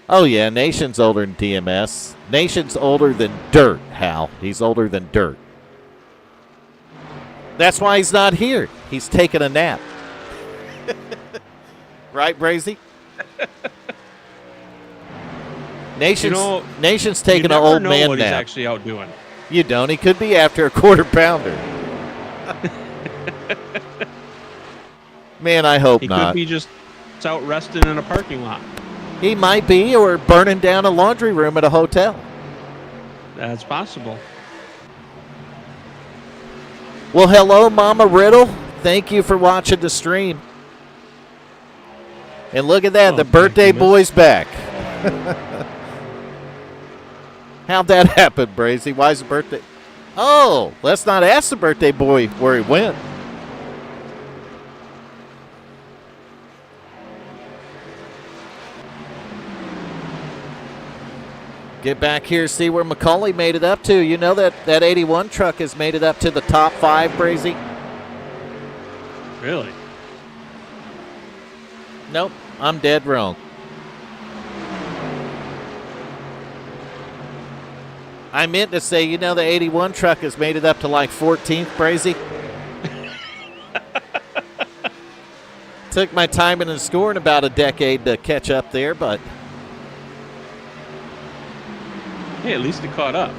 Oh, yeah, Nation's older than DMS. Nation's older than dirt, Hal. He's older than dirt. That's why he's not here. He's taking a nap. Right, Brazy? Nation's taking an old man nap. You never know what he's actually out doing. You don't. He could be after a quarter-pounder. Man, I hope not. He could be just out resting in a parking lot. He might be, or burning down a laundry room at a hotel. That's possible. Well, hello, Mama Riddle. Thank you for watching the stream. And look at that, the birthday boy's back. How'd that happen, Brazy? Why's the birthday? Oh, let's not ask the birthday boy where he went. Get back here, see where McCauley made it up to. You know that 81 truck has made it up to the top 5, Brazy? Really? Nope, I'm dead wrong. I meant to say, you know, the 81 truck has made it up to like 14th, Brazy. Took my time and scoring about a decade to catch up there, but hey, at least it caught up.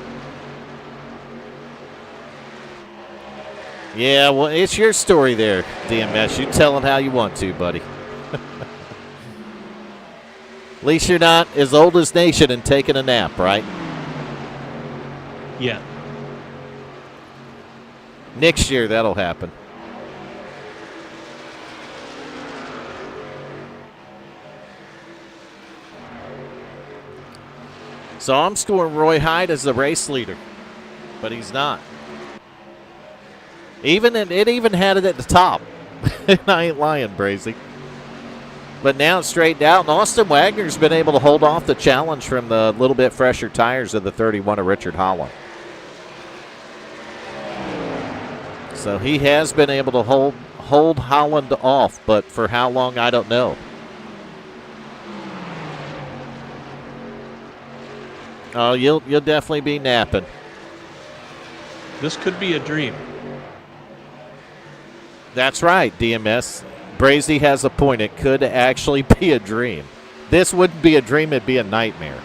yeah, well, it's your story there, DMS. You tell it how you want to, buddy. At least you're not as old as Nation and taking a nap, right? Yeah. Next year, that'll happen. So I'm scoring Roy Hyde as the race leader, but he's not. It even had it at the top. I ain't lying, Brazy. But now it's straightened out, and Austin Wagner's been able to hold off the challenge from the little bit fresher tires of the 31 of Richard Holland. So he has been able to hold Holland off, but for how long, I don't know. Oh, you'll definitely be napping. This could be a dream. That's right, DMS. Brazy has a point. It could actually be a dream. This wouldn't be a dream, it'd be a nightmare.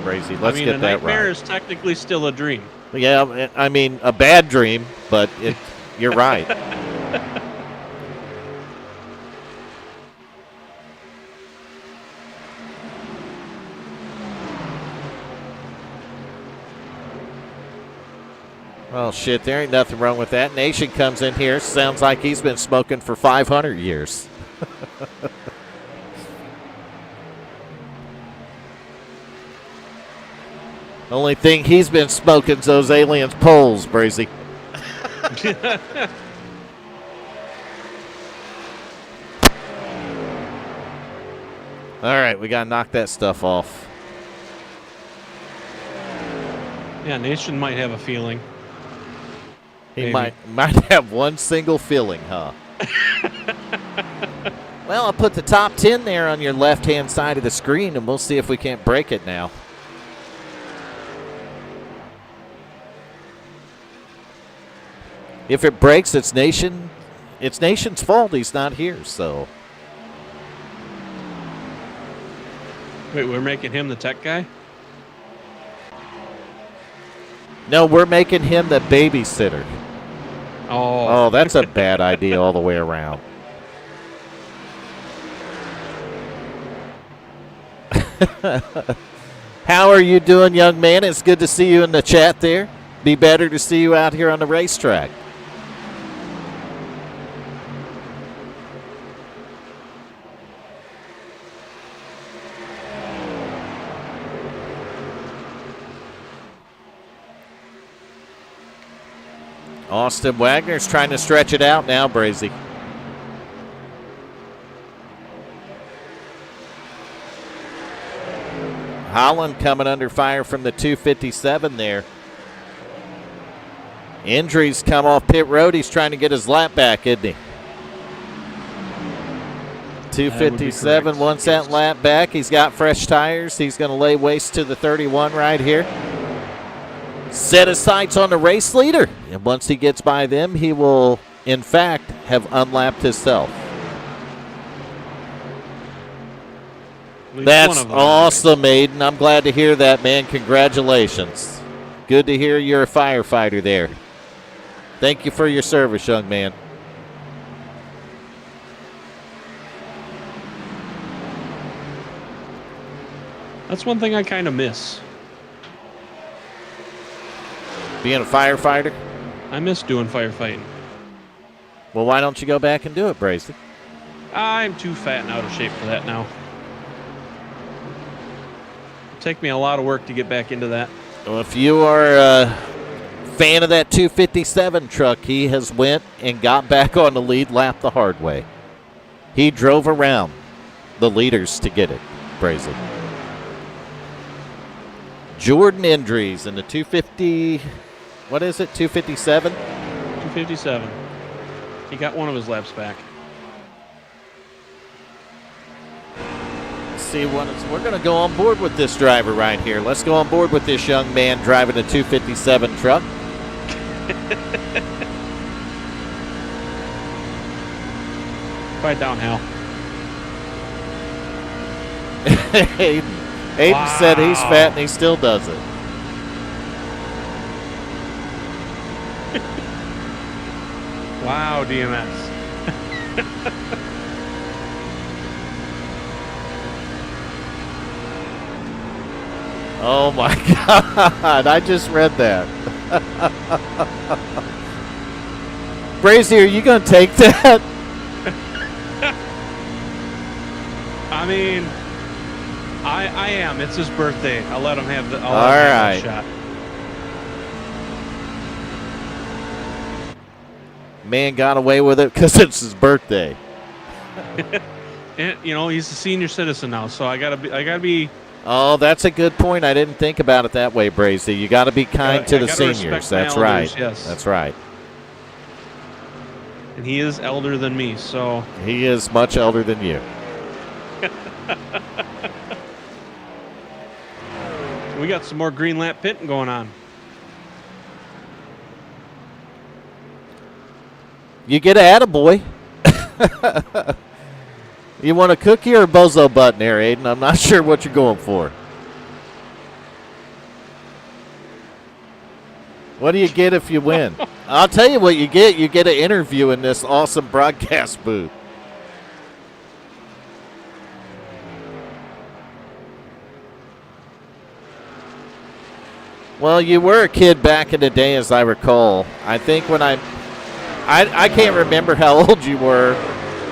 Brazy, let's get that right. A nightmare is technically still a dream. Yeah, I mean, a bad dream, but you're right. Well, shit, there ain't nothing wrong with that. Nation comes in here. Sounds like he's been smoking for 500 years. Only thing he's been smoking is those aliens' poles, Brazy. All right, we got to knock that stuff off. Yeah, Nation might have a feeling. He might have one single feeling, huh? Well, I'll put the top 10 there on your left-hand side of the screen, and we'll see if we can't break it now. If it breaks, it's Nation's fault. He's not here, so. Wait, we're making him the tech guy? No, we're making him the babysitter. Oh, that's a bad idea all the way around. How are you doing, young man? It's good to see you in the chat there. Be better to see you out here on the racetrack. Austin Wagner's trying to stretch it out now, Brazy. Holland coming under fire from the 257 there. Injuries come off pit road. He's trying to get his lap back, isn't he? 257 wants that lap back. He's got fresh tires. He's going to lay waste to the 31 right here. Set his sights on the race leader. And once he gets by them, he will, in fact, have unlapped himself. That's awesome, Aiden. I'm glad to hear that, man. Congratulations. Good to hear you're a firefighter there. Thank you for your service, young man. That's one thing I kind of miss. Being a firefighter? I miss doing firefighting. Well, why don't you go back and do it, Brazy? I'm too fat and out of shape for that now. It'll take me a lot of work to get back into that. Well, if you are a fan of that 257 truck, he has went and got back on the lead lap the hard way. He drove around the leaders to get it, Brazy. Jordan Indries in the 250. What is it? 257. 257. He got one of his laps back. Let's see what we're going to go on board with this driver right here. Let's go on board with this young man driving a 257 truck. Quiet down, Hal. Aiden said he's fat and he still does it. Wow, DMS. Oh my God, I just read that. Brazy, are you going to take that? I mean, I am. It's his birthday. I'll let him have the shot. Man got away with it because it's his birthday. And, he's a senior citizen now, so I gotta be. Oh, that's a good point. I didn't think about it that way, Brazy. You got to be kind to the seniors. That's right. Yes, that's right. And he is elder than me, so he is much elder than you. We got some more green lap pitting going on. You get an attaboy. You want a cookie or a bozo button there, Aiden? I'm not sure what you're going for. What do you get if you win? I'll tell you what you get. You get an interview in this awesome broadcast booth. Well, you were a kid back in the day, as I recall. I think when I can't remember how old you were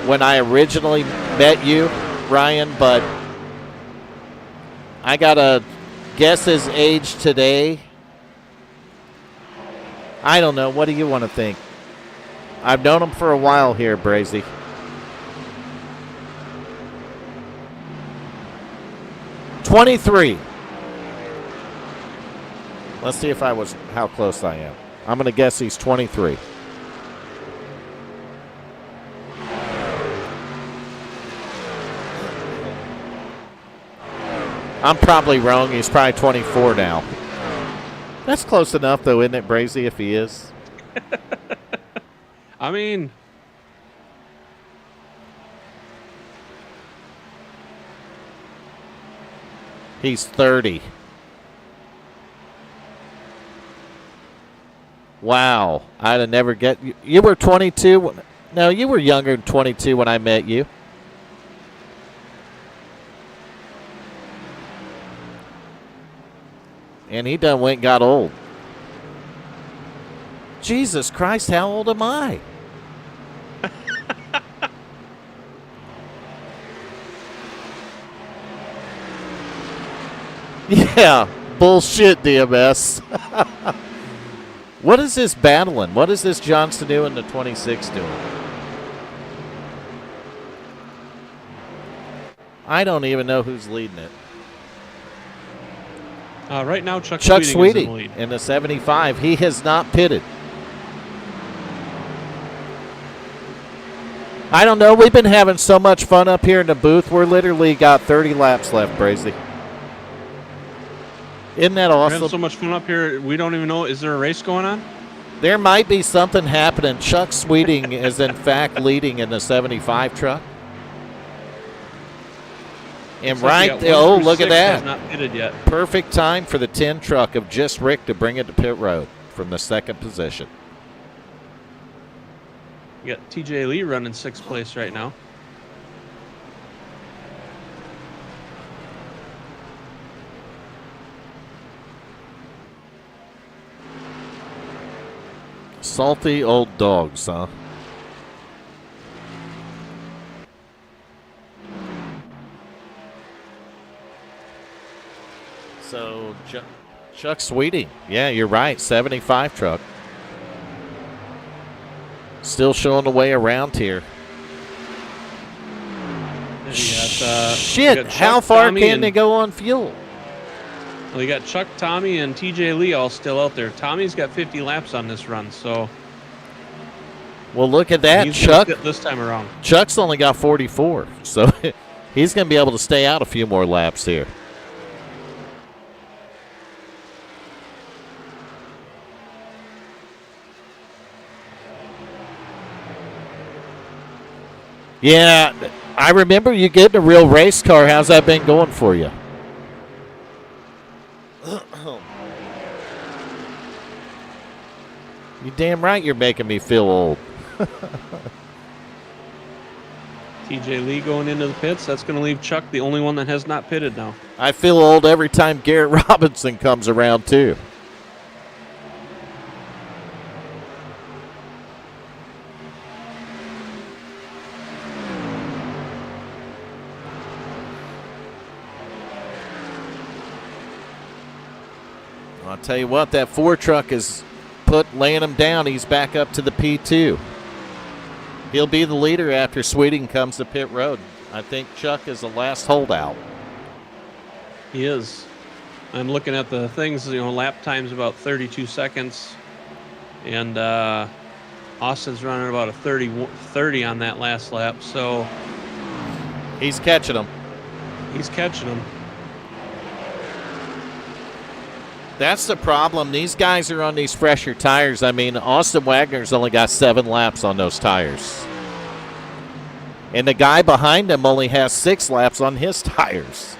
when I originally met you, Ryan, but I got to guess his age today. I don't know. What do you want to think? I've known him for a while here, Brazy. $23. Let's see how close I am. I'm going to guess he's 23. I'm probably wrong. He's probably 24 now. That's close enough, though, isn't it, Brazy, if he is? I mean, he's 30. Wow. I'd have never get you were 22. No, you were younger than 22 when I met you. And he done went and got old. Jesus Christ, how old am I? Yeah, bullshit, DMS. What is this battling? What is this Johnson doing, the 26 doing? I don't even know who's leading it. Right now, Chuck Sweeting is in the lead. In the 75. He has not pitted. I don't know. We've been having so much fun up here in the booth. We're literally got 30 laps left, Brazy. Isn't that awesome? We're having so much fun up here. We don't even know. Is there a race going on? There might be something happening. Chuck Sweeting is, in fact, leading in the 75 truck. And right there, oh, look at that. Not pitted yet. Perfect time for the 10 truck of Just Rick to bring it to pit road from the second position. You got TJ Lee running 6th place right now. Salty old dogs, huh? So, Chuck Sweeting. Yeah, you're right. 75 truck. Still showing the way around here. Shit, How far can they go on fuel? Well, you got Chuck, Tommy, and TJ Lee all still out there. Tommy's got 50 laps on this run, so. Well, look at that, he's Chuck. This time around. Chuck's only got 44, so he's going to be able to stay out a few more laps here. Yeah, I remember you getting a real race car. How's that been going for you? You damn right you're making me feel old. TJ Lee going into the pits. That's going to leave Chuck the only one that has not pitted now. I feel old every time Garrett Robinson comes around, too. I'll tell you what, that 4 truck is laying him down. He's back up to the P2. He'll be the leader after Sweeting comes to pit road. I think Chuck is the last holdout. He is. I'm looking at the things, lap time's about 32 seconds. And Austin's running about a 30 on that last lap. So he's catching them. He's catching them. That's the problem. These guys are on these fresher tires. I mean, Austin Wagner's only got 7 laps on those tires. And the guy behind him only has 6 laps on his tires.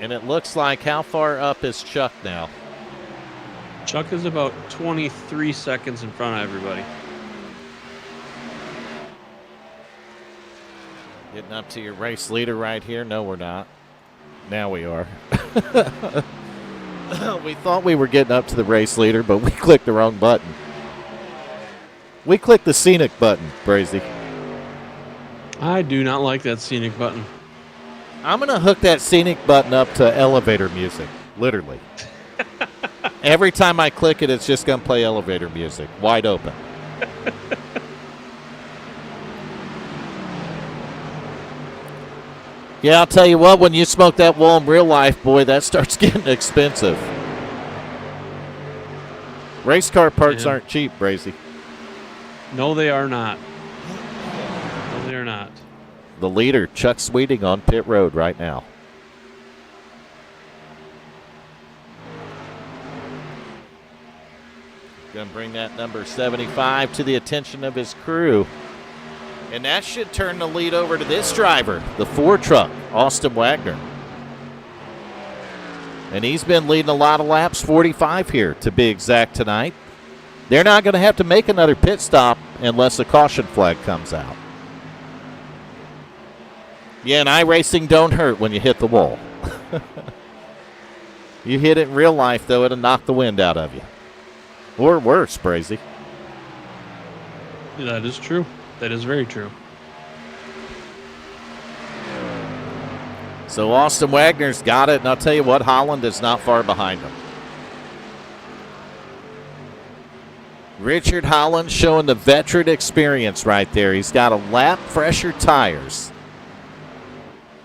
And it looks like, how far up is Chuck now? Chuck is about 23 seconds in front of everybody. Getting up to your race leader right here. No, we're not. Now we are. We thought we were getting up to the race leader, but we clicked the wrong button. We clicked the scenic button, Brazy. I do not like that scenic button. I'm going to hook that scenic button up to elevator music, literally. Every time I click it, it's just going to play elevator music, wide open. Yeah, I'll tell you what, when you smoke that wall in real life, boy, that starts getting expensive. Race car parts aren't cheap, Brazy. No, they are not. No, they are not. The leader, Chuck Sweeting, on pit road right now. Going to bring that number 75 to the attention of his crew. And that should turn the lead over to this driver, the 4 truck, Austin Wagner. And he's been leading a lot of laps, 45 here to be exact tonight. They're not going to have to make another pit stop unless a caution flag comes out. Yeah, and iRacing don't hurt when you hit the wall. You hit it in real life, though, it'll knock the wind out of you. Or worse, Brazy. That is true. That is very true. So Austin Wagner's got it, and I'll tell you what, Holland is not far behind him. Richard Holland showing the veteran experience right there. He's got a lap fresher tires.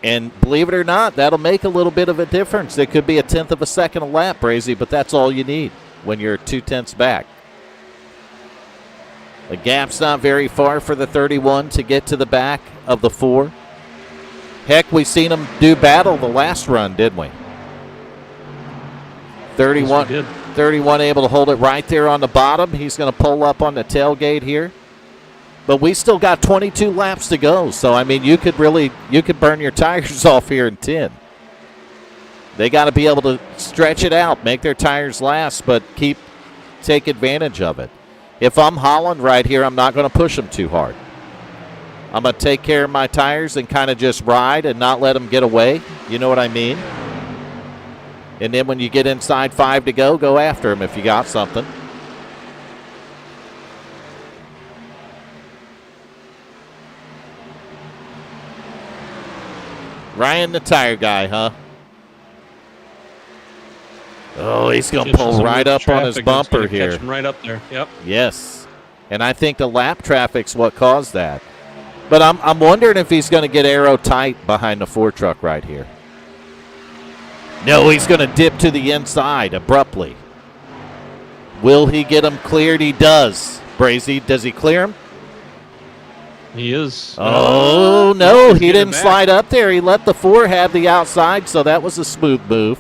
And believe it or not, that'll make a little bit of a difference. It could be a 1/10 of a second a lap, Brazy, but that's all you need when you're 2/10 back. The gap's not very far for the 31 to get to the back of the 4. Heck, we seen him do battle the last run, didn't we? 31, yes, we did. 31 able to hold it right there on the bottom. He's going to pull up on the tailgate here. But we still got 22 laps to go. So, I mean, you could burn your tires off here in 10. They got to be able to stretch it out, make their tires last, but take advantage of it. If I'm Holland right here, I'm not going to push them too hard. I'm going to take care of my tires and kind of just ride and not let them get away. You know what I mean? And then when you get inside 5 to go after them if you got something. Ryan, the tire guy, huh? Oh, he's going to pull right up on his bumper here. Catch him right up there. Yep. Yes. And I think the lap traffic's what caused that. But I'm wondering if he's going to get aero tight behind the 4 truck right here. No, he's going to dip to the inside abruptly. Will he get him cleared? He does. Brazy, does he clear him? He is. Oh, no, he didn't slide up there. He let the 4 have the outside, so that was a smooth move.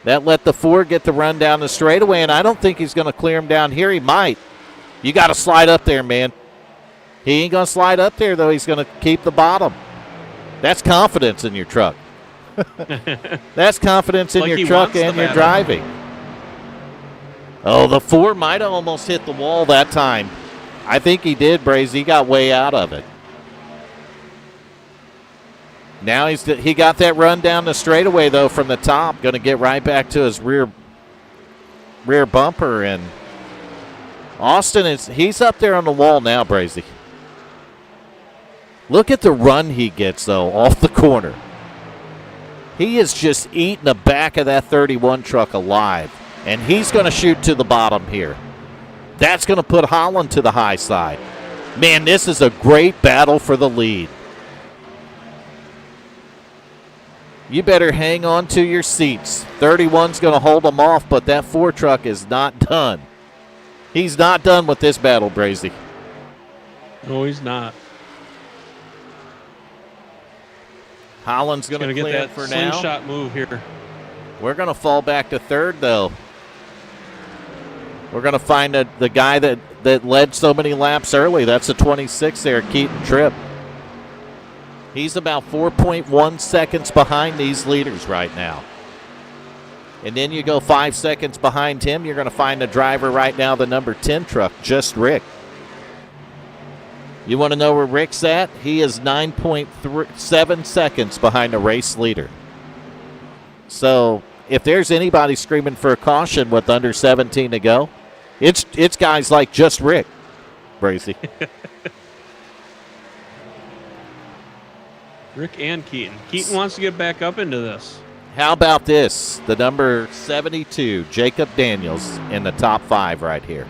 That let the 4 get the run down the straightaway, and I don't think he's going to clear him down here. He might. You got to slide up there, man. He ain't going to slide up there, though. He's going to keep the bottom. That's confidence in your truck. That's confidence in your truck and your driving. Oh, the 4 might have almost hit the wall that time. I think he did, Brazy. He got way out of it. Now he got that run down the straightaway, though, from the top. Going to get right back to his rear bumper. And Austin, he's up there on the wall now, Brazy. Look at the run he gets, though, off the corner. He is just eating the back of that 31 truck alive. And he's going to shoot to the bottom here. That's going to put Holland to the high side. Man, this is a great battle for the lead. You better hang on to your seats. 31's going to hold them off, but that 4 truck is not done. He's not done with this battle, Brazy. No, he's not. Holland's going to get clear that for now. Slingshot move here. We're going to fall back to 3rd, though. We're going to find the guy that led so many laps early. That's a 26 there, Keaton Tripp. He's about 4.1 seconds behind these leaders right now. And then you go 5 seconds behind him. You're going to find the driver right now, the number 10 truck, just Rick. You want to know where Rick's at? He is 9.7 seconds behind the race leader. So if there's anybody screaming for a caution with under 17 to go, it's guys like just Rick, Brazy. Rick and Keaton. Keaton wants to get back up into this. How about this? The number 72, Jacob Daniels, in the top 5 right here.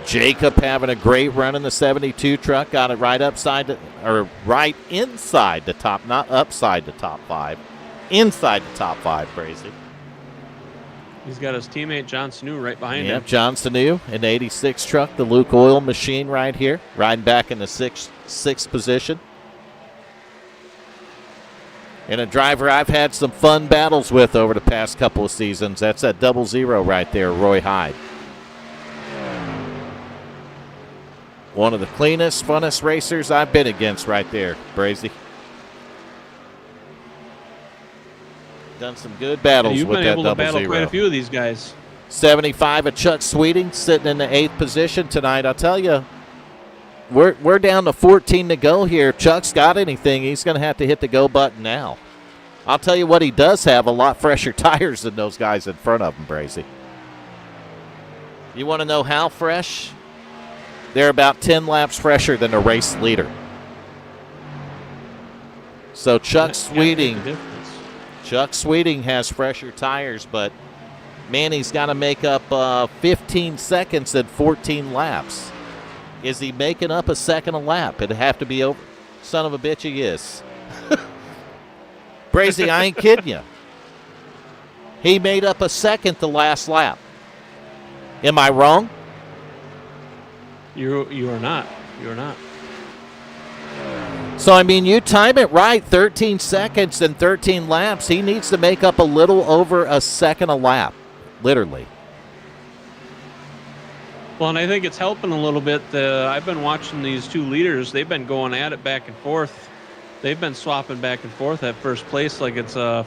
Jacob having a great run in the 72 truck. Got it right right inside the top, not upside the top 5. Inside the top 5, Brazy. He's got his teammate John Sanu right behind him. Yep, John Sanu in the 86 truck, the Luke Oil machine right here, riding back in the sixth position. And a driver I've had some fun battles with over the past couple of seasons. That's that 00 right there, Roy Hyde. One of the cleanest, funnest racers I've been against right there, Brazy. Done some good battles with that 00. You've been able to battle quite a few of these guys. 75 of Chuck Sweeting sitting in the 8th position tonight. I'll tell you, we're down to 14 to go here. If Chuck's got anything, he's going to have to hit the go button now. I'll tell you what, he does have a lot fresher tires than those guys in front of him, Brazy. You want to know how fresh? They're about 10 laps fresher than the race leader. So Chuck Sweeting has fresher tires, but man, he's got to make up 15 seconds in 14 laps. Is he making up a second a lap? It'd have to be over. Son of a bitch, he is. Brazy, I ain't kidding you. He made up a second the last lap. Am I wrong? You are not. You are not. So, I mean, you time it right, 13 seconds and 13 laps. He needs to make up a little over a second a lap, literally. Well, and I think it's helping a little bit. I've been watching these two leaders. They've been going at it back and forth. They've been swapping back and forth at first place like it's a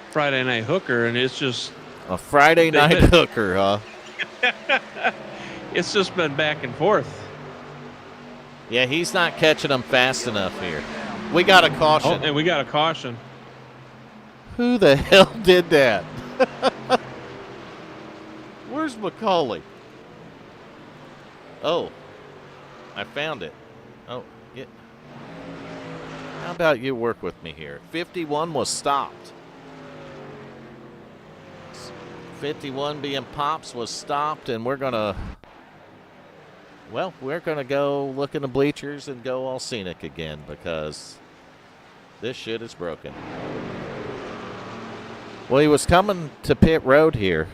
Friday night hooker, and it's just... A Friday night hooker, huh? It's just been back and forth. Yeah, he's not catching them fast enough here. We got a caution. Oh, and we got a caution. Who the hell did that? Where's McCauley? Oh, I found it. Oh, yeah. How about you work with me here? 51 was stopped. 51 being Pops was stopped, and we're going to Well, we're going to go look in the bleachers and go all scenic again because this shit is broken. Well, he was coming to pit road here.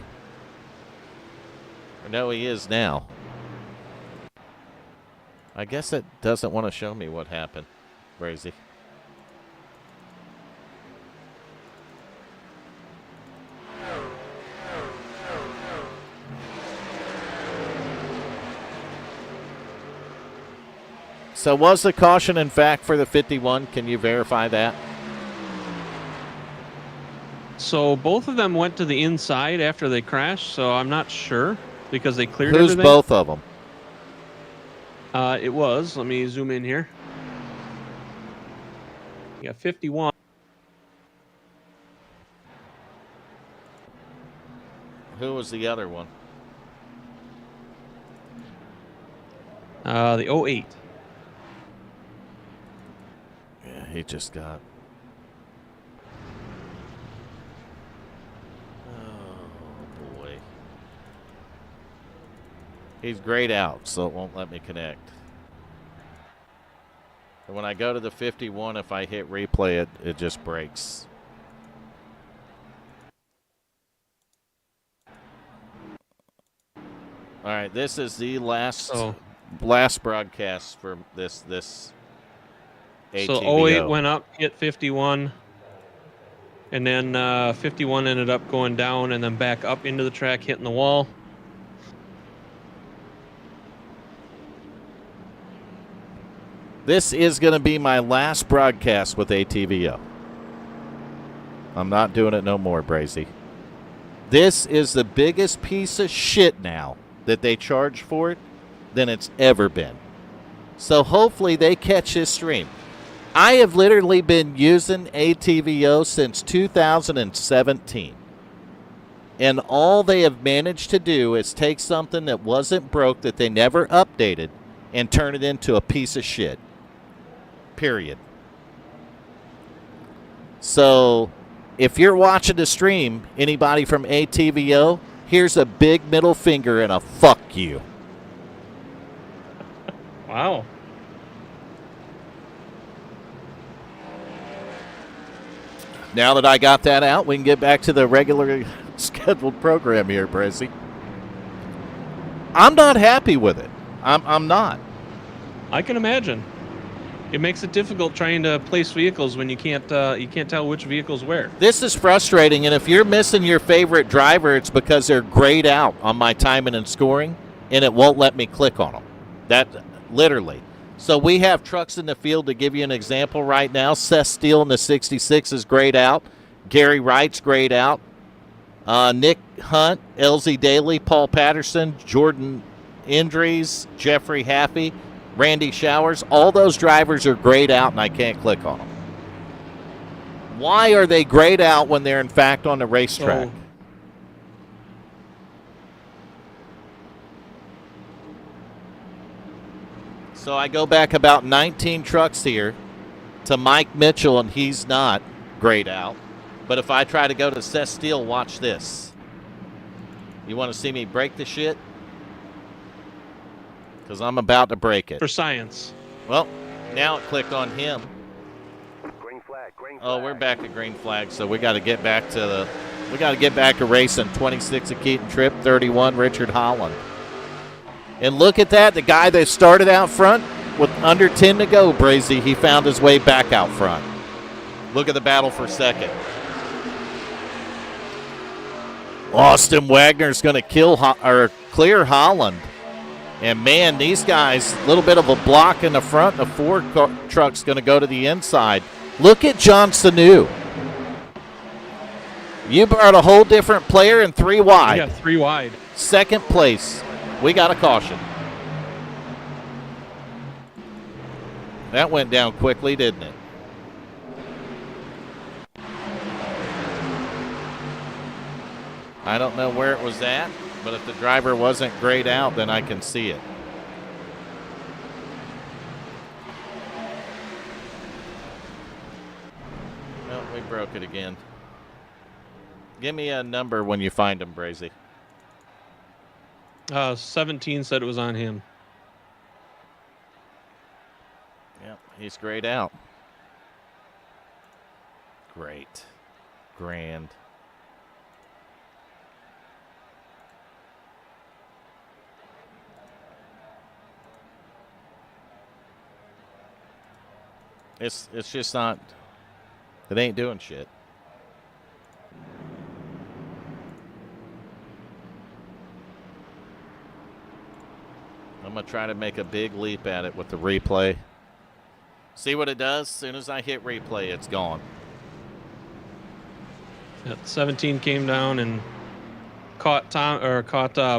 No, he is now. I guess it doesn't want to show me what happened, Brazy. So was the caution, in fact, for the 51? Can you verify that? So both of them went to the inside after they crashed, so I'm not sure because they cleared Who's everything. both of them? It was. Let me zoom in here. Yeah, 51. Who was the other one? The 08. Yeah, he just got... Oh, boy. He's grayed out, so it won't let me connect. And when I go to the 51, if I hit replay, it just breaks. All right, this is the last broadcast for this ATVO. So 08 went up, hit 51, and then 51 ended up going down and then back up into the track, hitting the wall. This is going to be my last broadcast with ATVO. I'm not doing it no more, Brazy. This is the biggest piece of shit now that they charge for it than it's ever been. So hopefully they catch this stream. I have literally been using ATVO since 2017. And all they have managed to do is take something that wasn't broke, that they never updated, and turn it into a piece of shit. Period. So, if you're watching the stream, anybody from ATVO, here's a big middle finger and a fuck you. Wow. Now that I got that out, we can get back to the regular scheduled program here, Brazy. I'm not happy with it. I'm not. I can imagine. It makes it difficult trying to place vehicles when you can't tell which vehicle's where. This is frustrating, and if you're missing your favorite driver, it's because they're grayed out on my timing and scoring, and it won't let me click on them. That literally. So we have trucks in the field. To give you an example right now, Seth Steele in the 66 is grayed out. Gary Wright's grayed out. Nick Hunt, LZ Daly, Paul Patterson, Jordan Indries, Jeffrey Happy, Randy Showers, all those drivers are grayed out, and I can't click on them. Why are they grayed out when they're, in fact, on the racetrack? So I go back about 19 trucks here to Mike Mitchell, and he's not grayed out. But if I try to go to Seth Steele, watch this. You want to see me break the shit? Because I'm about to break it. For science. Well, now it clicked on him. Green flag, green flag. Oh, we're back at green flag, so we got to get back to racing. 26 at Keaton Tripp, 31 Richard Holland. And look at that, the guy that started out front with under 10 to go, Brazy, he found his way back out front. Look at the battle for second. Austin Wagner's going to clear Holland. And, man, these guys, a little bit of a block in the front. The Ford truck's going to go to the inside. Look at John Sanu. You brought a whole different player and 3 wide. Yeah, 3 wide. Second place. We got a caution. That went down quickly, didn't it? I don't know where it was at, but if the driver wasn't grayed out, then I can see it. Well, we broke it again. Give me a number when you find him, Brazy. 17 said it was on him. He's grayed out. Great. Grand. It's just not, it ain't doing shit. I'm going to try to make a big leap at it with the replay. See what it does? As soon as I hit replay, it's gone. That 17 came down and caught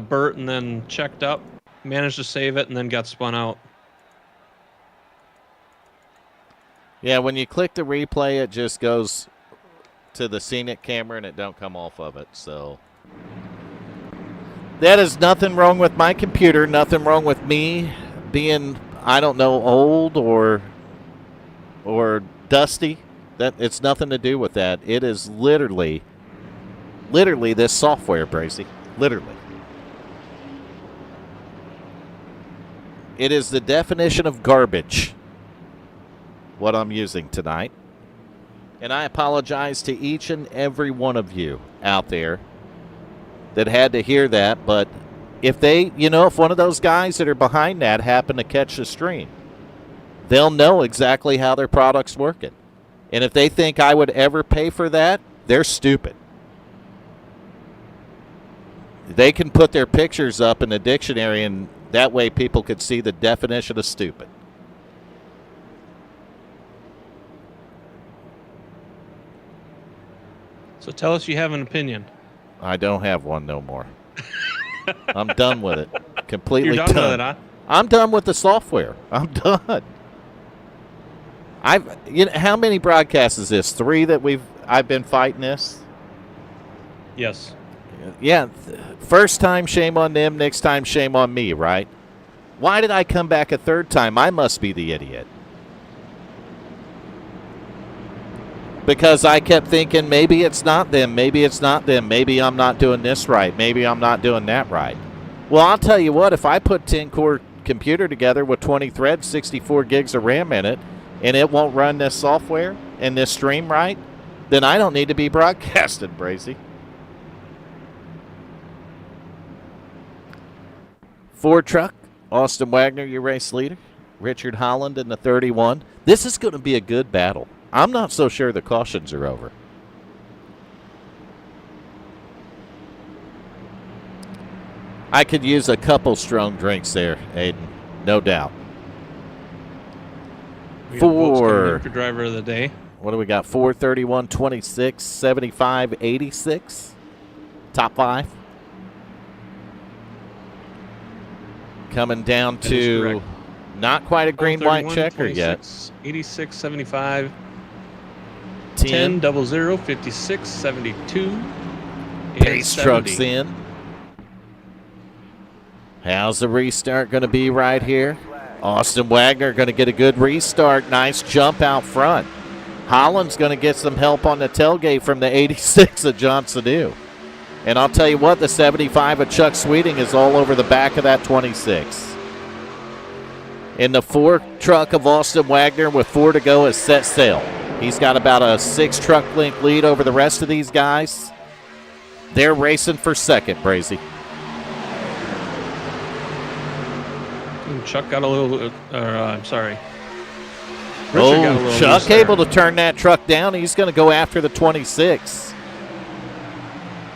Bert and then checked up, managed to save it, and then got spun out. Yeah, when you click the replay, it just goes to the scenic camera and it don't come off of it. So that is nothing wrong with my computer, nothing wrong with me being, I don't know, old or dusty. That it's nothing to do with that. It is literally this software, Bracy. Literally. It is the definition of garbage, what I'm using tonight. And I apologize to each and every one of you out there that had to hear that. But if they, if one of those guys that are behind that happen to catch the stream, they'll know exactly how their product's working. And if they think I would ever pay for that, they're stupid. They can put their pictures up in the dictionary, and that way people could see the definition of stupid. So tell us you have an opinion. I don't have one no more. I'm done with it. Completely You're done with it, huh? I'm done with the software. I'm done. How many broadcasts is this? 3 that I've been fighting this? Yes. Yeah. First time, shame on them. Next time, shame on me, right? Why did I come back a third time? I must be the idiot. Because I kept thinking, maybe it's not them. Maybe it's not them. Maybe I'm not doing this right. Maybe I'm not doing that right. Well, I'll tell you what. If I put 10-core computer together with 20 threads, 64 gigs of RAM in it, and it won't run this software and this stream right, then I don't need to be broadcasted, Bracy. Ford truck, Austin Wagner, your race leader. Richard Holland in the 31. This is going to be a good battle. I'm not so sure the cautions are over. I could use a couple strong drinks there, Aiden. No doubt. For driver of the day. What do we got? 4, 31, 26, 75, 86. Top 5. Coming down to not quite a green, white checker yet. 86, 75, 10, 00, 56, 72. Pace trucks in. How's the restart going to be right here? Austin Wagner going to get a good restart. Nice jump out front. Holland's going to get some help on the tailgate from the 86 of Johnson New. And I'll tell you what, the 75 of Chuck Sweeting is all over the back of that 26. And the 4 truck of Austin Wagner with 4 to go has set sail. He's got about a 6 truck length lead over the rest of these guys. They're racing for second, Brazy. Chuck got a little, I'm sorry. Richard got a little Chuck able to turn that truck down. He's going to go after the 26.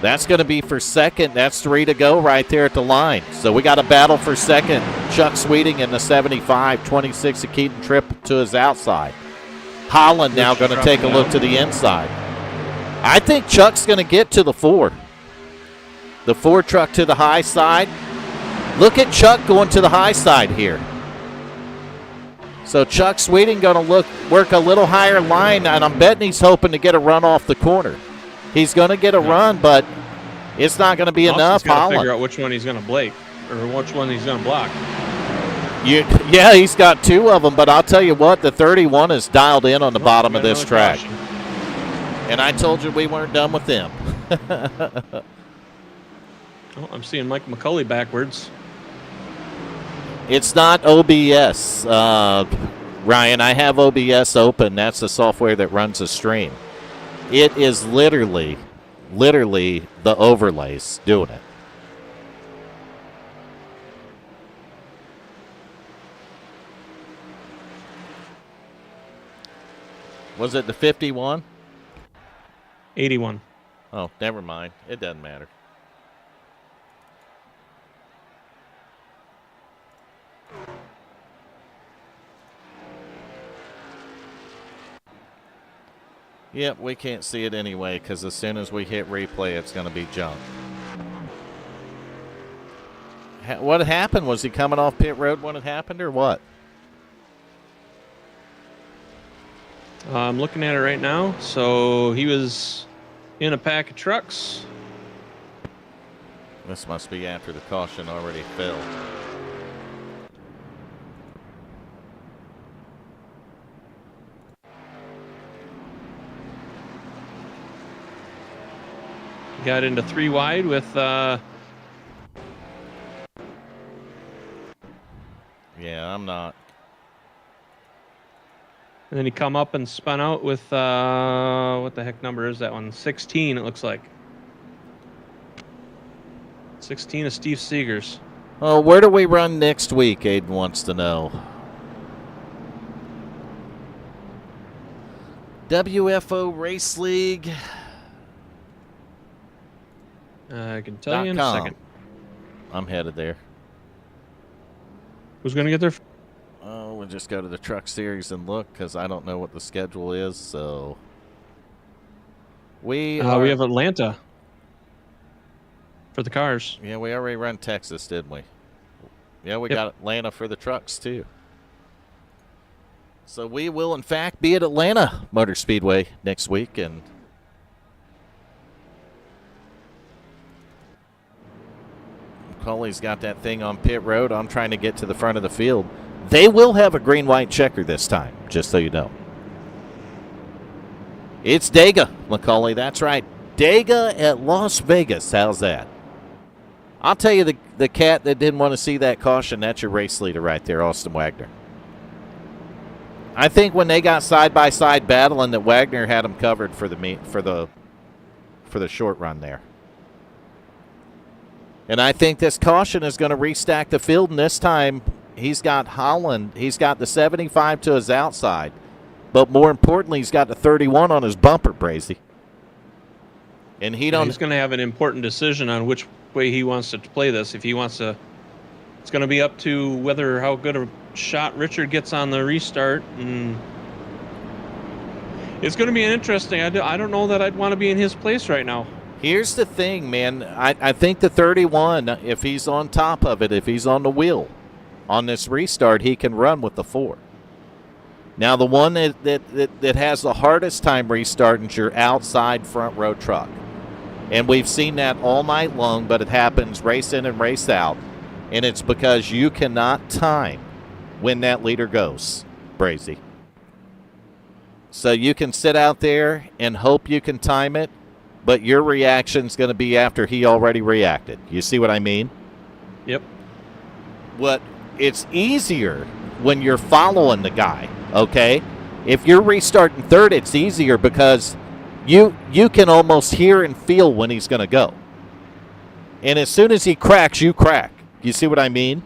That's going to be for second. That's 3 to go right there at the line. So we got a battle for second. Chuck Sweeting in the 75, 26 of Keaton Tripp to his outside. Holland now going to take a look to the inside. I think Chuck's going to get to the 4. The 4 truck to the high side. Look at Chuck going to the high side here. So Chuck Sweeting going to work a little higher line, and I'm betting he's hoping to get a run off the corner. He's going to get a run, but it's not going to be enough. He's got to figure out which one he's going to blake or which one he's going to block. Yeah, he's got 2 of them, but I'll tell you what, the 31 is dialed in on the bottom of this track. Caution. And I told you we weren't done with them. Oh, I'm seeing Mike McCulley backwards. It's not OBS. Ryan, I have OBS open. That's the software that runs the stream. It is literally the overlays doing it. Was it the 51? 81. Oh, never mind. It doesn't matter. Yep, we can't see it anyway because as soon as we hit replay, it's going to be junk. What happened? Was he coming off pit road when it happened or what? I'm looking at it right now. So he was in a pack of trucks. This must be after the caution already fell. Got into 3 wide with Yeah, I'm not. and then he come up and spun out with what the heck number is that one? 16 it looks like. 16 of Steve Seegers. Oh, where do we run next week? Aiden wants to know. WFO Race League. I can tell you in a second. I'm headed there. Who's going to get there? Oh, we'll just go to the Truck Series and look because I don't know what the schedule is. So we have Atlanta for the cars. Yeah, we already run Texas, didn't we? Yeah, we got Atlanta for the trucks too. So we will, in fact, be at Atlanta Motor Speedway next week, and Colley's got that thing on pit road. I'm trying to get to the front of the field. They will have a green-white checker this time, just so you know. It's Dega, Macaulay. That's right. Dega at Las Vegas. How's that? I'll tell you, the cat that didn't want to see that caution, that's your race leader right there, Austin Wagner. I think when they got side-by-side battling, that Wagner had them covered for the short run there. And I think this caution is going to restack the field, and this time he's got Holland. He's got the 75 to his outside. But more importantly, he's got the 31 on his bumper, Brazy. And he's going to have an important decision on which way he wants to play this. If he wants to, it's going to be up to how good a shot Richard gets on the restart. And it's going to be an interesting. I don't know that I'd want to be in his place right now. Here's the thing, man. I think the 31, if he's on top of it, if he's on the wheel on this restart, he can run with the 4. Now, the one that has the hardest time restarting is your outside front row truck. And we've seen that all night long, but it happens race in and race out. And it's because you cannot time when that leader goes, Brazy. So you can sit out there and hope you can time it, but your reaction's going to be after he already reacted. You see what I mean? Yep. It's easier when you're following the guy, okay? If you're restarting third, it's easier because you can almost hear and feel when he's going to go. And as soon as he cracks, you crack. You see what I mean?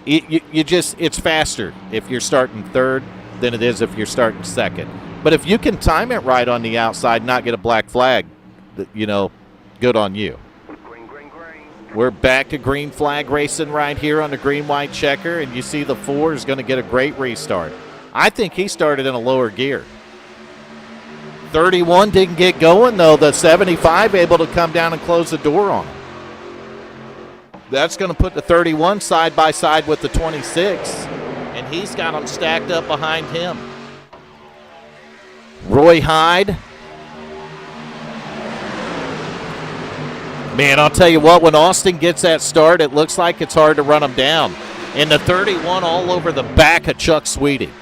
It's faster if you're starting third than it is if you're starting second. But if you can time it right on the outside, not get a black flag, good on you. Green, green, green. We're back to green flag racing right here on the green-white checker, and you see the 4 is going to get a great restart. I think he started in a lower gear. 31 didn't get going, though. The 75 able to come down and close the door on him. That's going to put the 31 side by side with the 26, and he's got them stacked up behind him. Roy Hyde. Man, I'll tell you what, when Austin gets that start, it looks like it's hard to run him down. And the 31 all over the back of Chuck Sweeting.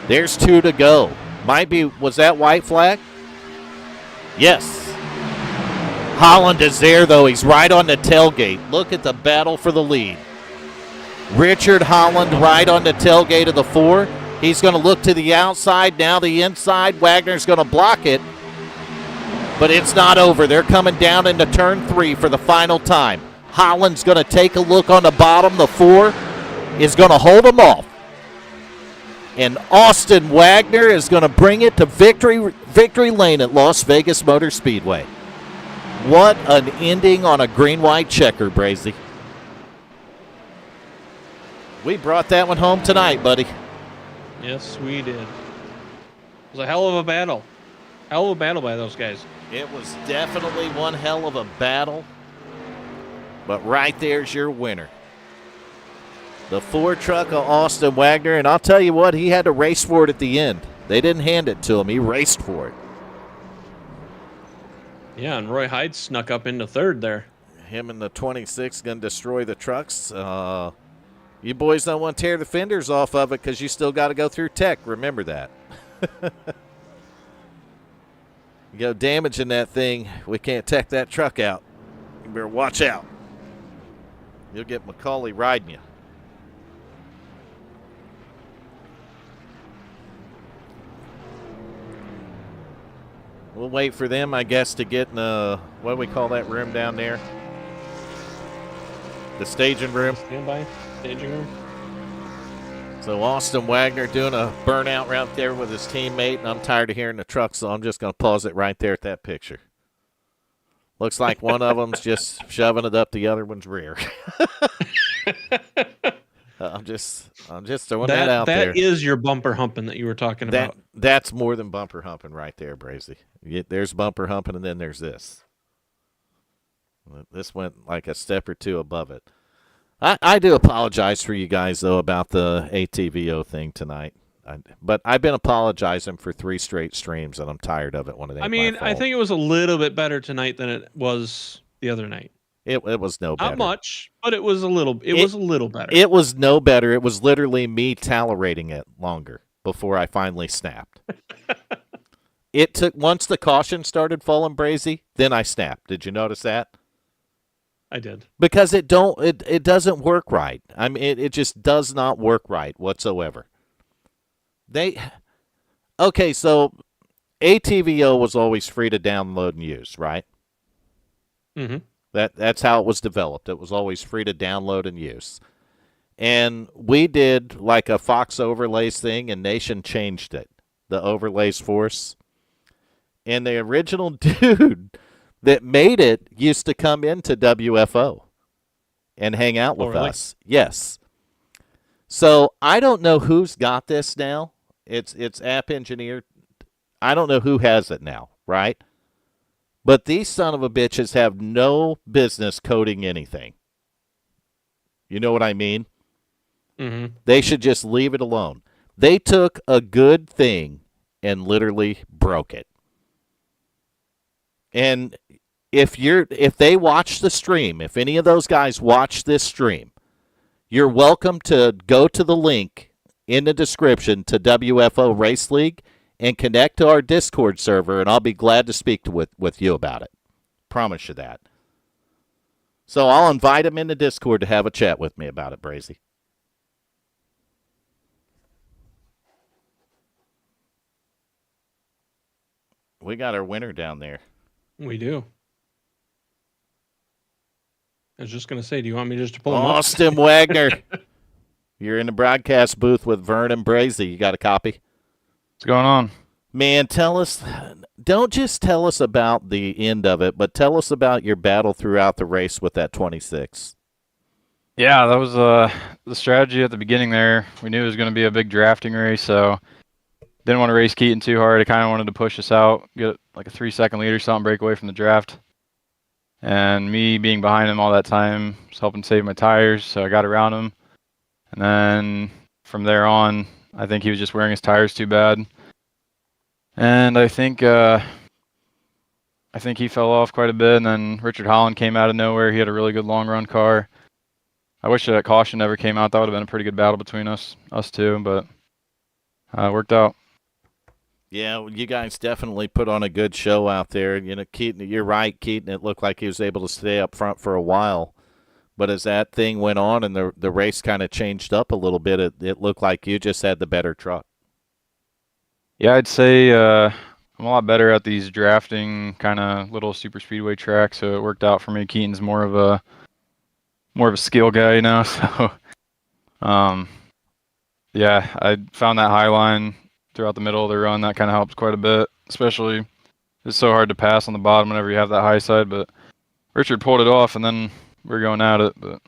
There's 2 to go. Was that white flag? Yes. Holland is there, though. He's right on the tailgate. Look at the battle for the lead. Richard Holland right on the tailgate of the 4. He's going to look to the outside, now the inside. Wagner's going to block it, but it's not over. They're coming down into turn 3 for the final time. Holland's going to take a look on the bottom. The 4 is going to hold him off. And Austin Wagner is going to bring it to victory lane at Las Vegas Motor Speedway. What an ending on a green-white checker, Brazy. We brought that one home tonight, buddy. Yes, we did. It was a hell of a battle. Hell of a battle by those guys. It was definitely one hell of a battle. But right there's your winner. The 4 truck of Austin Wagner. And I'll tell you what, he had to race for it at the end. They didn't hand it to him. He raced for it. Yeah, and Roy Hyde snuck up into 3rd there. Him and the 26 going to destroy the trucks. You boys don't want to tear the fenders off of it because you still got to go through tech. Remember that. You go damaging that thing, we can't tech that truck out. You better watch out. You'll get Macaulay riding you. We'll wait for them, I guess, to get in what do we call that room down there? The staging room. Standby, staging room. So Austin Wagner doing a burnout right there with his teammate, and I'm tired of hearing the truck, so I'm just going to pause it right there at that picture. Looks like one of them's just shoving it up the other one's rear. I'm just throwing that out there. That is your bumper humping that you were talking about. That's more than bumper humping right there, Brazy. There's bumper humping, and then there's this. This went like a step or two above it. I do apologize for you guys, though, about the ATVO thing tonight. But I've been apologizing for 3 straight streams, and I'm tired of it. I mean, I think it was a little bit better tonight than it was the other night. It was no better. Not much, but it was a little. It was a little better. It was no better. It was literally me tolerating it longer before I finally snapped. It took once the caution started falling, Brazy, then I snapped. Did you notice that? I did. Because it doesn't work right. I mean, it just does not work right whatsoever. Okay, so ATVO was always free to download and use, right? Mm-hmm. That's how it was developed. It was always free to download and use. And we did like a Fox overlays thing, and Nation changed it, the overlays force. And the original dude that made it used to come into WFO and hang out with us. Yes. So I don't know who's got this now. It's App Engineer. I don't know who has it now, right? But these son of a bitches have no business coding anything. You know what I mean? Mm-hmm. They should just leave it alone. They took a good thing and literally broke it. And if they watch the stream, if any of those guys watch this stream, you're welcome to go to the link in the description to WFO Race League and connect to our Discord server, and I'll be glad to speak with you about it. Promise you that. So I'll invite him in the Discord to have a chat with me about it, Brazy. We got our winner down there. We do. I was just going to say, do you want me just to pull him up? Austin Wagner. You're in the broadcast booth with Vern and Brazy. You got a copy? What's going on? Man, don't just tell us about the end of it, but tell us about your battle throughout the race with that 26. Yeah, that was the strategy at the beginning there. We knew it was going to be a big drafting race, so didn't want to race Keaton too hard. I kind of wanted to push us out, get like a 3-second lead or something, break away from the draft. And me being behind him all that time was helping save my tires, so I got around him. And then from there on, I think he was just wearing his tires too bad. And I think he fell off quite a bit, and then Richard Holland came out of nowhere. He had a really good long run car. I wish that caution never came out. That would have been a pretty good battle between us two, but it worked out. Yeah, you guys definitely put on a good show out there. You know, Keaton, you're right, Keaton. It looked like he was able to stay up front for a while. But as that thing went on and the race kind of changed up a little bit, it looked like you just had the better truck. Yeah, I'd say I'm a lot better at these drafting kind of little super speedway tracks, so it worked out for me. Keaton's more of a skill guy, you know. So, um, yeah, I found that high line throughout the middle of the run. That kind of helps quite a bit, especially it's so hard to pass on the bottom whenever you have that high side. But Richard pulled it off, and then we're going at it. But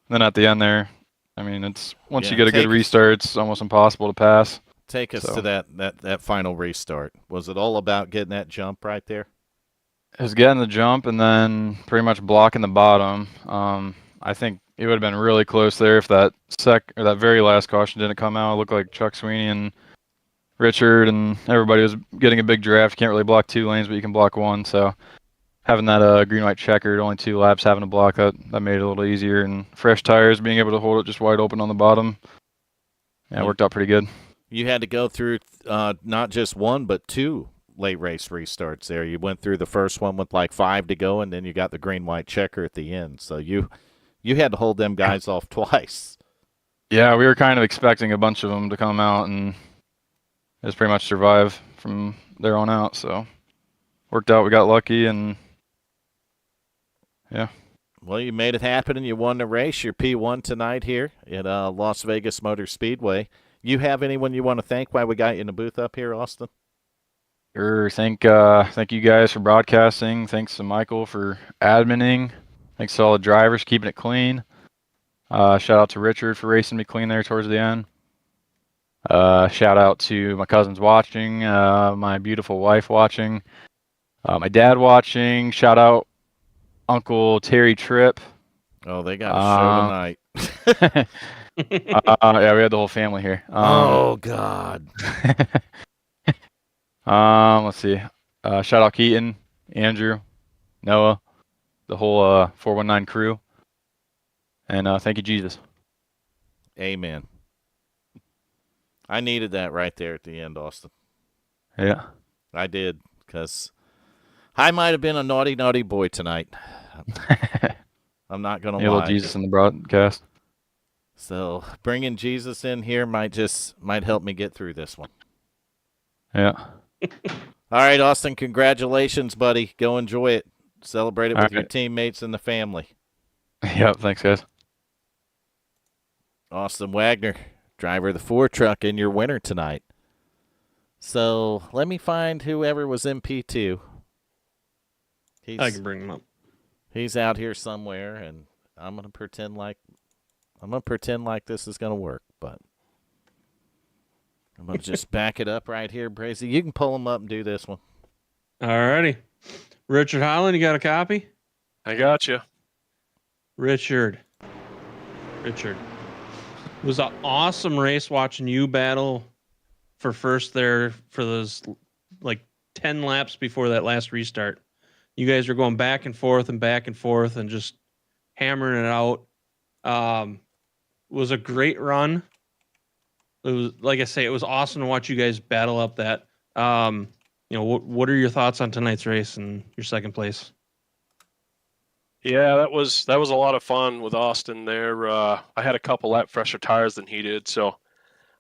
then at the end there, I mean, it's once you get a good restart, it's almost impossible to pass. Take us to that final restart. Was it all about getting that jump right there? It was getting the jump and then pretty much blocking the bottom. I think it would have been really close there if that very last caution didn't come out. It looked like Chuck Sweeney and Richard and everybody was getting a big draft. You can't really block 2 lanes, but you can block 1. So having that green-white checkered, only 2 laps having to block that made it a little easier. And fresh tires, being able to hold it just wide open on the bottom, yeah, it worked out pretty good. You had to go through not just 1 but 2 late race restarts there. You went through the first one with like 5 to go, and then you got the green-white checker at the end. So you had to hold them guys off twice. Yeah, we were kind of expecting a bunch of them to come out and just pretty much survive from there on out. So worked out. We got lucky, and yeah. Well, you made it happen, and you won the race. You're P1 tonight here at Las Vegas Motor Speedway. You have anyone you want to thank while we got you in the booth up here, Austin? Sure. Thank you guys for broadcasting. Thanks to Michael for adminning. Thanks to all the drivers keeping it clean. Shout out to Richard for racing me clean there towards the end. Shout out to my cousins watching, my beautiful wife watching, my dad watching. Shout out Uncle Terry Tripp. Oh, they got a show tonight. Yeah, we had the whole family here. Oh God. Let's see. Shout out Keaton, Andrew, Noah, the whole 419 crew, and thank you, Jesus. Amen. I needed that right there at the end, Austin. Yeah, I did, because I might have been a naughty, naughty boy tonight. I'm not gonna lie. A little Jesus in the broadcast. So bringing Jesus in here might help me get through this one. Yeah. All right, Austin, congratulations, buddy. Go enjoy it. Celebrate it with your teammates and the family. Yep, thanks, guys. Austin Wagner, driver of the 4 truck, and your winner tonight. So let me find whoever was in P2. I can bring him up. He's out here somewhere, and I'm gonna pretend like this is gonna work, but I'm gonna just back it up right here, Brazy. You can pull him up and do this one. All righty. Richard Holland, you got a copy? I got you. Richard. It was an awesome race watching you battle for first there for those like 10 laps before that last restart. You guys were going back and forth and just hammering it out. It was a great run. It was, like I say, it was awesome to watch you guys battle up that. What are your thoughts on tonight's race and your second place? Yeah, that was a lot of fun with Austin there. I had a couple lap fresher tires than he did, so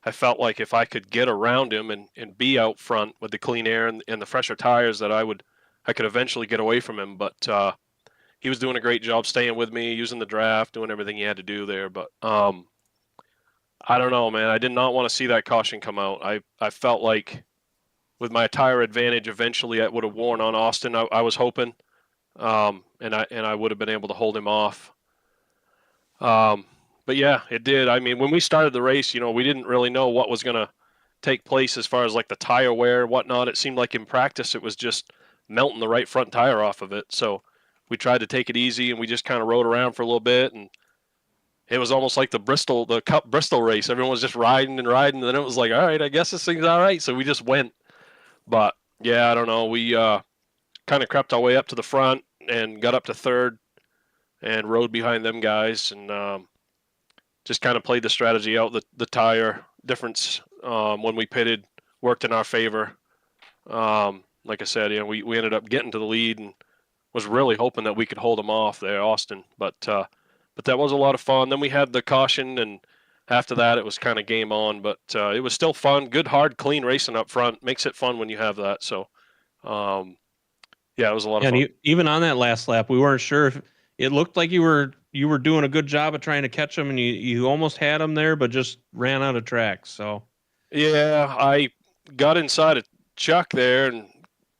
I felt like if I could get around him and be out front with the clean air and the fresher tires, that I could eventually get away from him. But he was doing a great job staying with me, using the draft, doing everything he had to do there. But I don't know, man. I did not want to see that caution come out. I felt like with my tire advantage, eventually it would have worn on Austin. I was hoping, and I would have been able to hold him off. But yeah, it did. I mean, when we started the race, we didn't really know what was going to take place as far as like the tire wear and whatnot. It seemed like in practice it was just melting the right front tire off of it. So we tried to take it easy, and we just kind of rode around for a little bit, and it was almost like the Cup Bristol race. Everyone was just riding, and then it was like, all right, I guess this thing's all right. So we just went. But yeah, I don't know. We kind of crept our way up to the front and got up to third and rode behind them guys, and just kind of played the strategy out. The tire difference when we pitted worked in our favor. Like I said, we ended up getting to the lead and was really hoping that we could hold them off there, Austin. But that was a lot of fun. Then we had the caution, and after that it was kind of game on. But it was still fun. Good, hard, clean racing up front makes it fun when you have that. So, yeah, it was a lot of fun. And even on that last lap, we weren't sure if it looked like you were doing a good job of trying to catch them, and you almost had them there, but just ran out of track. So, yeah, I got inside of Chuck there and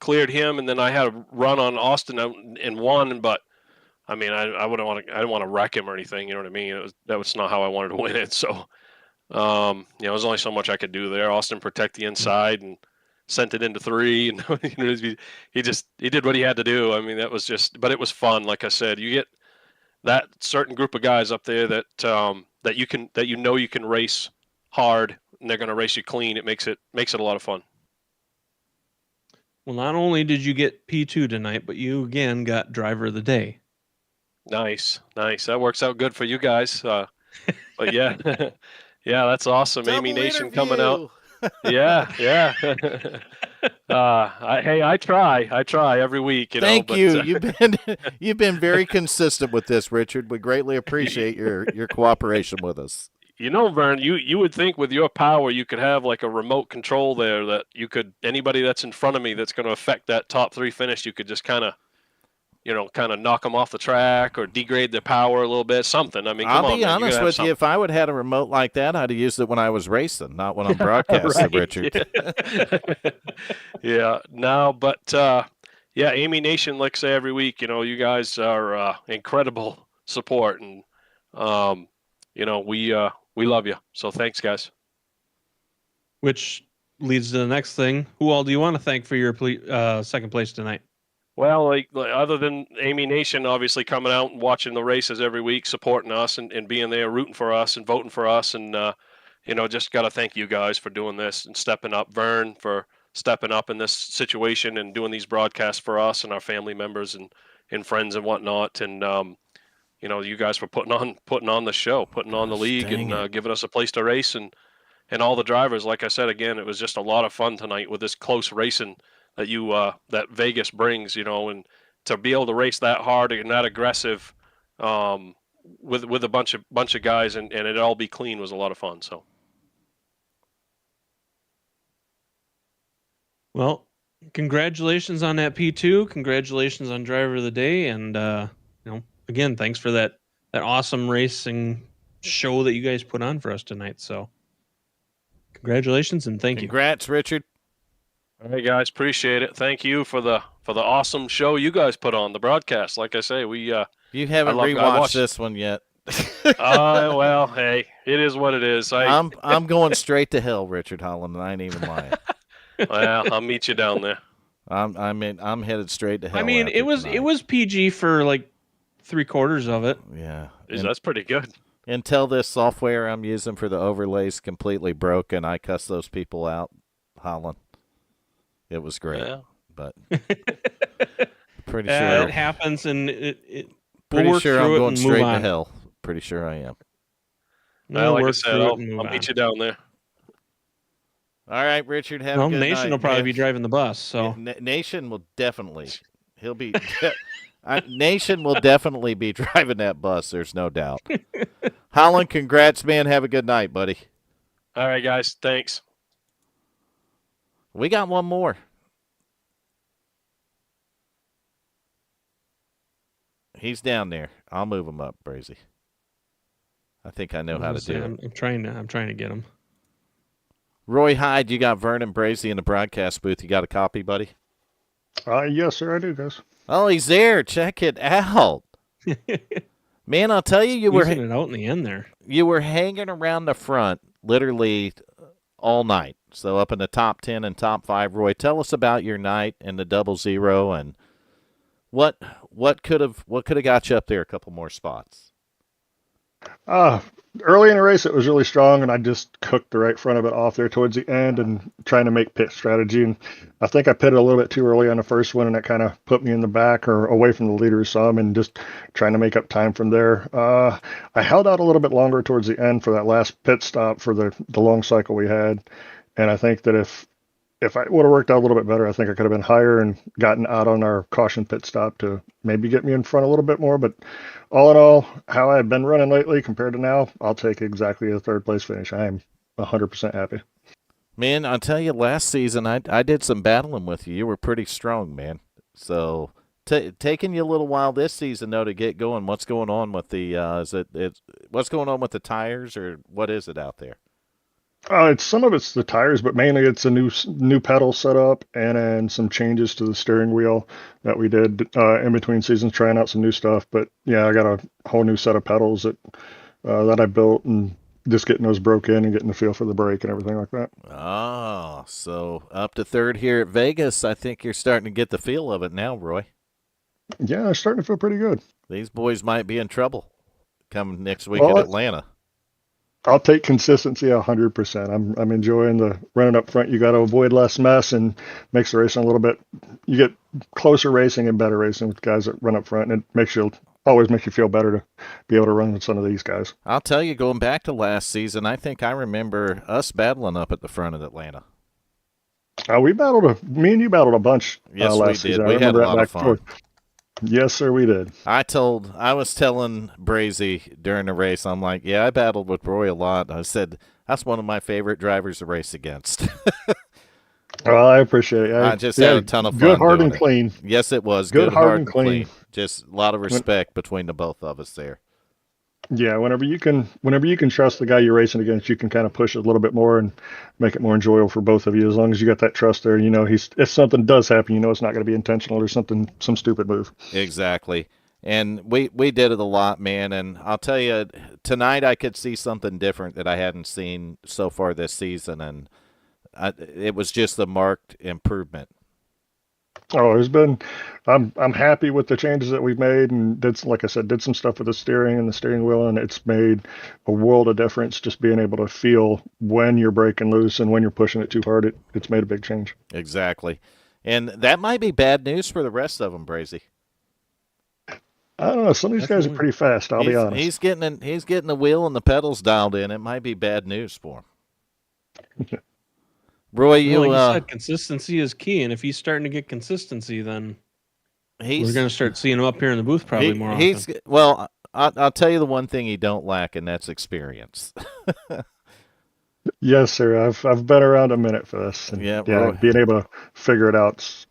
cleared him, and then I had a run on Austin and won. But I mean, I didn't want to wreck him or anything. You know what I mean? That was not how I wanted to win it. So, there's only so much I could do there. Austin protect the inside and sent it into 3, and he did what he had to do. I mean, but it was fun. Like I said, you get that certain group of guys up there that you can race hard, and they're going to race you clean. It makes it a lot of fun. Well, not only did you get P2 tonight, but you again got driver of the day. Nice. That works out good for you guys. But yeah, yeah, that's awesome. Double Eighmey Nation interview. coming out. Yeah. I try every week. Thank you. You've been very consistent with this, Richard. We greatly appreciate your cooperation with us. Vern, you would think with your power you could have like a remote control there that you could, anybody that's in front of me that's going to affect that top 3 finish, you could just kind of knock them off the track or degrade their power a little bit, something. I mean, I'll be honest with you. If I would have had a remote like that, I'd have used it when I was racing, not when I'm broadcasting, Right. Richard. Yeah. No, but yeah, Eighmey Nation, like I say every week, you guys are incredible support, and we love you. So thanks, guys. Which leads to the next thing. Who all do you want to thank for your second place tonight? Well, like other than Eighmey Nation, obviously coming out and watching the races every week, supporting us and being there, rooting for us and voting for us, and just got to thank you guys for doing this and stepping up. Vern for stepping up in this situation and doing these broadcasts for us and our family members and friends and whatnot. And you guys for putting on the show, putting on the league, and giving us a place to race, and all the drivers. Like I said again, it was just a lot of fun tonight with this close racing that Vegas brings, and to be able to race that hard and that aggressive with a bunch of guys and it all be clean was a lot of fun. So, well, congratulations on that P2. Congratulations on driver of the day, and again, thanks for that awesome racing show that you guys put on for us tonight. So, congratulations and thank you. Congrats, Richard. all right, guys, appreciate it. Thank you for the awesome show you guys put on the broadcast. Like I say, you haven't rewatched this one yet. Well, hey, it is what it is. I'm going straight to hell, Richard Holland, and I ain't even lying. Well, I'll meet you down there. I'm headed straight to hell. I mean, it was PG for like 3/4 of it. Yeah, That's pretty good. Until this software I'm using for the overlays completely broke, and I cussed those people out, Holland. It was great, Yeah. but pretty sure it happens, and it pretty sure I'm going straight to on. hell. Pretty sure I am. Well, like I work said, through it I'll and move meet on. you down there. All right, Richard, have a good Nation night. will probably be driving the bus, so Nation will definitely. He'll be. Nation will definitely be driving that bus. There's no doubt. Holland, congrats, man. Have a good night, buddy. All right, guys. Thanks. We got one more. He's down there. I'll move him up, Brazy. I think I know how to do it. I'm trying to get him. Roy Hyde, you got Vernon Brazy in the broadcast booth. You got a copy, buddy? Yes, sir, I do, guys. Oh, he's there. Check it out. Man, I'll tell you, you were it out in the end there. You were hanging around the front literally all night. So up in the top 10 and top 5. Roy, tell us about your night in the 00 and what could have got you up there a couple more spots. Early in the race, it was really strong, and I just cooked the right front of it off there towards the end and trying to make pit strategy. And I think I pitted a little bit too early on the first one, and it kind of put me in the back or away from the leader some, and just trying to make up time from there. I held out a little bit longer towards the end for that last pit stop for the long cycle we had. And I think that if if I would have worked out a little bit better, I think I could have been higher and gotten out on our caution pit stop to maybe get me in front a little bit more. But all in all, how I've been running lately compared to now, I'll take exactly a third place finish. I am 100% happy. Man, I'll tell you, last season I did some battling with you. You were pretty strong, man. So taking you a little while this season though to get going. What's going on with the what's going on with the tires, or what is it out there? It's some of it's the tires, but mainly it's a new pedal setup and then some changes to the steering wheel that we did in between seasons, trying out some new stuff. But yeah, I got a whole new set of pedals that I built, and just getting those broke in and getting the feel for the brake and everything like that. Oh, so up to third here at Vegas. I think you're starting to get the feel of it now, Roy. Yeah, I'm starting to feel pretty good. These boys might be in trouble come next week Well, at Atlanta. I'll take consistency 100%. I'm enjoying the running up front. You got to avoid less mess and makes the racing a little bit. You get closer racing and better racing with guys that run up front, and it always makes you feel better to be able to run with some of these guys. I'll tell you, going back to last season, I think I remember us battling up at the front of Atlanta. Me and you battled a bunch Yes, last we did. season. We had a lot of fun. Yes, sir, we did. I was telling Brazy during the race, I'm like, yeah, I battled with Roy a lot. I said, that's one of my favorite drivers to race against. Well, I appreciate it. I just had a ton of fun. Good, hard, doing and clean. it. Yes, it was. Good, hard, and clean. Just a lot of respect between the both of us there. Yeah, whenever you can trust the guy you're racing against, you can kind of push it a little bit more and make it more enjoyable for both of you. As long as you got that trust there, if something does happen, it's not going to be intentional or some stupid move. Exactly. And we did it a lot, man. And I'll tell you, tonight I could see something different that I hadn't seen so far this season, and it was just a marked improvement. Oh, I'm happy with the changes that we've made, and like I said, did some stuff with the steering and the steering wheel, and it's made a world of difference just being able to feel when you're breaking loose and when you're pushing it too hard. It's made a big change. Exactly. And that might be bad news for the rest of them, Brazy. I don't know. Some of these guys are pretty fast, I'll be honest. He's getting the wheel and the pedals dialed in. It might be bad news for him. Roy, like you said, consistency is key, and if he's starting to get consistency, then we're going to start seeing him up here in the booth probably more often. Well, I'll tell you the one thing he don't lack, and that's experience. Yes, sir. I've been around a minute for this, and being able to figure it out,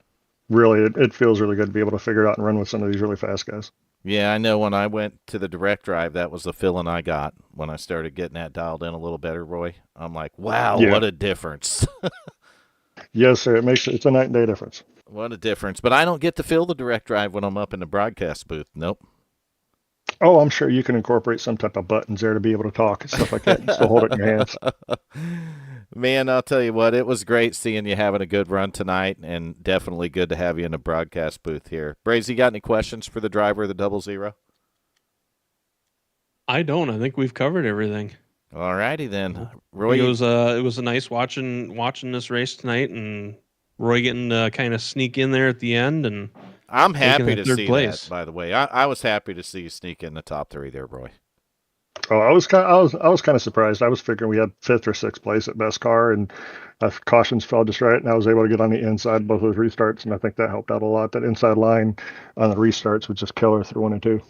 it feels really good to be able to figure it out and run with some of these really fast guys. Yeah, I know when I went to the direct drive, that was the feeling I got when I started getting that dialed in a little better, Roy. I'm like, wow, what a difference. Yes, sir. It's a night and day difference. What a difference. But I don't get to feel the direct drive when I'm up in the broadcast booth. Nope. Oh, I'm sure you can incorporate some type of buttons there to be able to talk and stuff like that and still hold it in your hands. Man, I'll tell you what, it was great seeing you having a good run tonight, and definitely good to have you in the broadcast booth here. Brazy, got any questions for the driver of the 00? I don't. I think we've covered everything. All righty then. Roy, it was a nice watching this race tonight, and Roy getting to kind of sneak in there at the end, and I'm happy to see place. that, by the way. I was happy to see you sneak in the top 3 there, Roy. Oh, I was kind of surprised. I was figuring we had 5th or 6th place at best car, and cautions fell just right, and I was able to get on the inside both those restarts, and I think that helped out a lot. That inside line on the restarts was just killer through 1 and 2.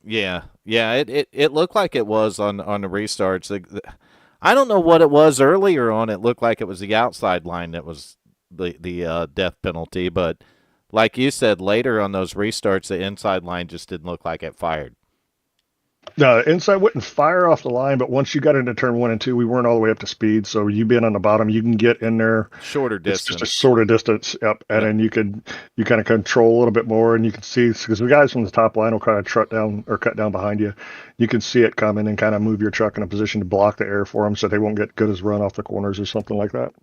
Yeah. It looked like it was on the restarts. I don't know what it was earlier on. It looked like it was the outside line that was the death penalty, but like you said, later on those restarts, the inside line just didn't look like it fired. No, inside wouldn't fire off the line, but once you got into turn 1 and 2, we weren't all the way up to speed. So you being on the bottom, you can get in there. Shorter distance. It's just a shorter distance. Yep. And then you kind of control a little bit more, and you can see, because the guys from the top line will kind of cut down behind you. You can see it coming and kind of move your truck in a position to block the air for them so they won't get good as run off the corners or something like that.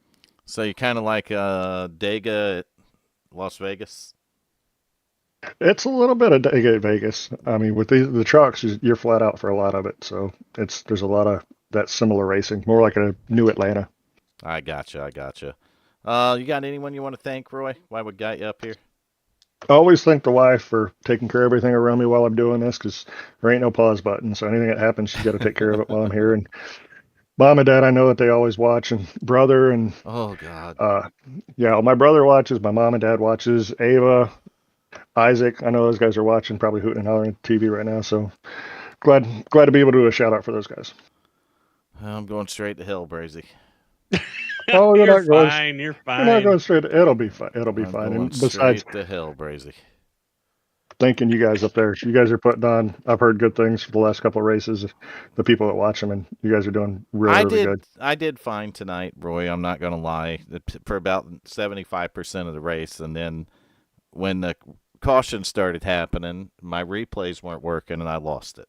So you kind of like Dega at Las Vegas? It's a little bit of Vegas. I mean, with the trucks, you're flat out for a lot of it. So there's a lot of that similar racing, more like a new Atlanta. I gotcha. You got anyone you want to thank, Roy? Why we got you up here? I always thank the wife for taking care of everything around me while I'm doing this, because there ain't no pause button. So anything that happens, she's got to take care of it while I'm here. Mom and Dad, I know that they always watch, and brother, and Oh God. yeah, my brother watches, my mom and dad watches, Ava, Isaac. I know those guys are watching, probably hooting and hollering at TV right now. So glad to be able to do a shout out for those guys. I'm going straight to hell, Brazy. Oh, You're not going. fine. You're You're not fine. going straight. It'll be fine. It'll be I'm fine. going And besides, straight to hell, Brazy. thanking you guys up there. You guys are putting on. I've heard good things for the last couple of races. The people that watch them, and you guys are doing really good. I did fine tonight, Roy. I'm not going to lie. For about 75% of the race, and then when the caution started happening, my replays weren't working, and I lost it.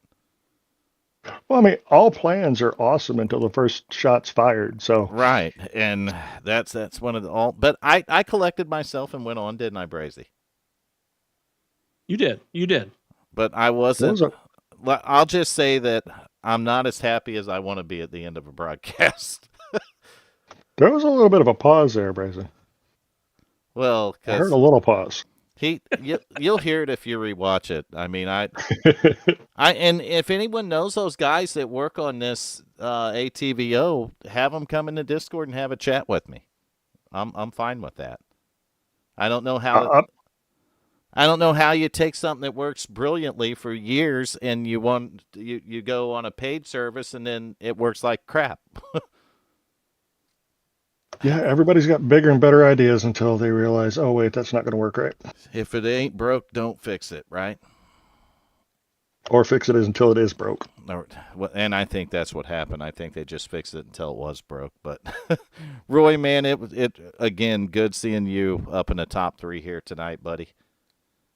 Well, I mean, all plans are awesome until the first shot's fired. So Right, and that's one of the all. But I collected myself and went on, didn't I, Brazy? You did. You did. But I wasn't. Those I'll just say that I'm not as happy as I want to be at the end of a broadcast. there was a little bit of a pause there, Brazen. Well, I heard because a little pause. you'll hear it if you rewatch it. I mean, and if anyone knows those guys that work on this ATVO, have them come in the Discord and have a chat with me. I'm fine with that. I don't know how. I don't know how you take something that works brilliantly for years and you go on a paid service and then it works like crap. Yeah, everybody's got bigger and better ideas until they realize, oh wait, that's not going to work right. If it ain't broke, don't fix it, right? Or fix it until it is broke. And I think that's what happened. I think they just fixed it until it was broke. But Roy, man, it again, good seeing you up in the top 3 here tonight, buddy.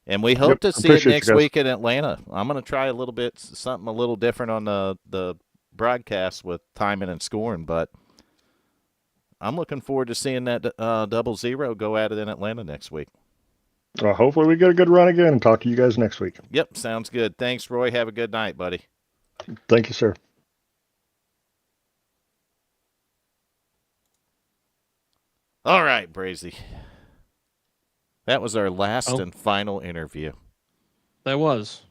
And we hope to see it next week in Atlanta. I'm going to try something a little different on the broadcast with timing and scoring, but I'm looking forward to seeing that 00 go at it in Atlanta next week. Well, hopefully we get a good run again and talk to you guys next week. Yep, sounds good. Thanks, Roy. Have a good night, buddy. Thank you, sir. All right, Brazy. That was our last and final interview. That was.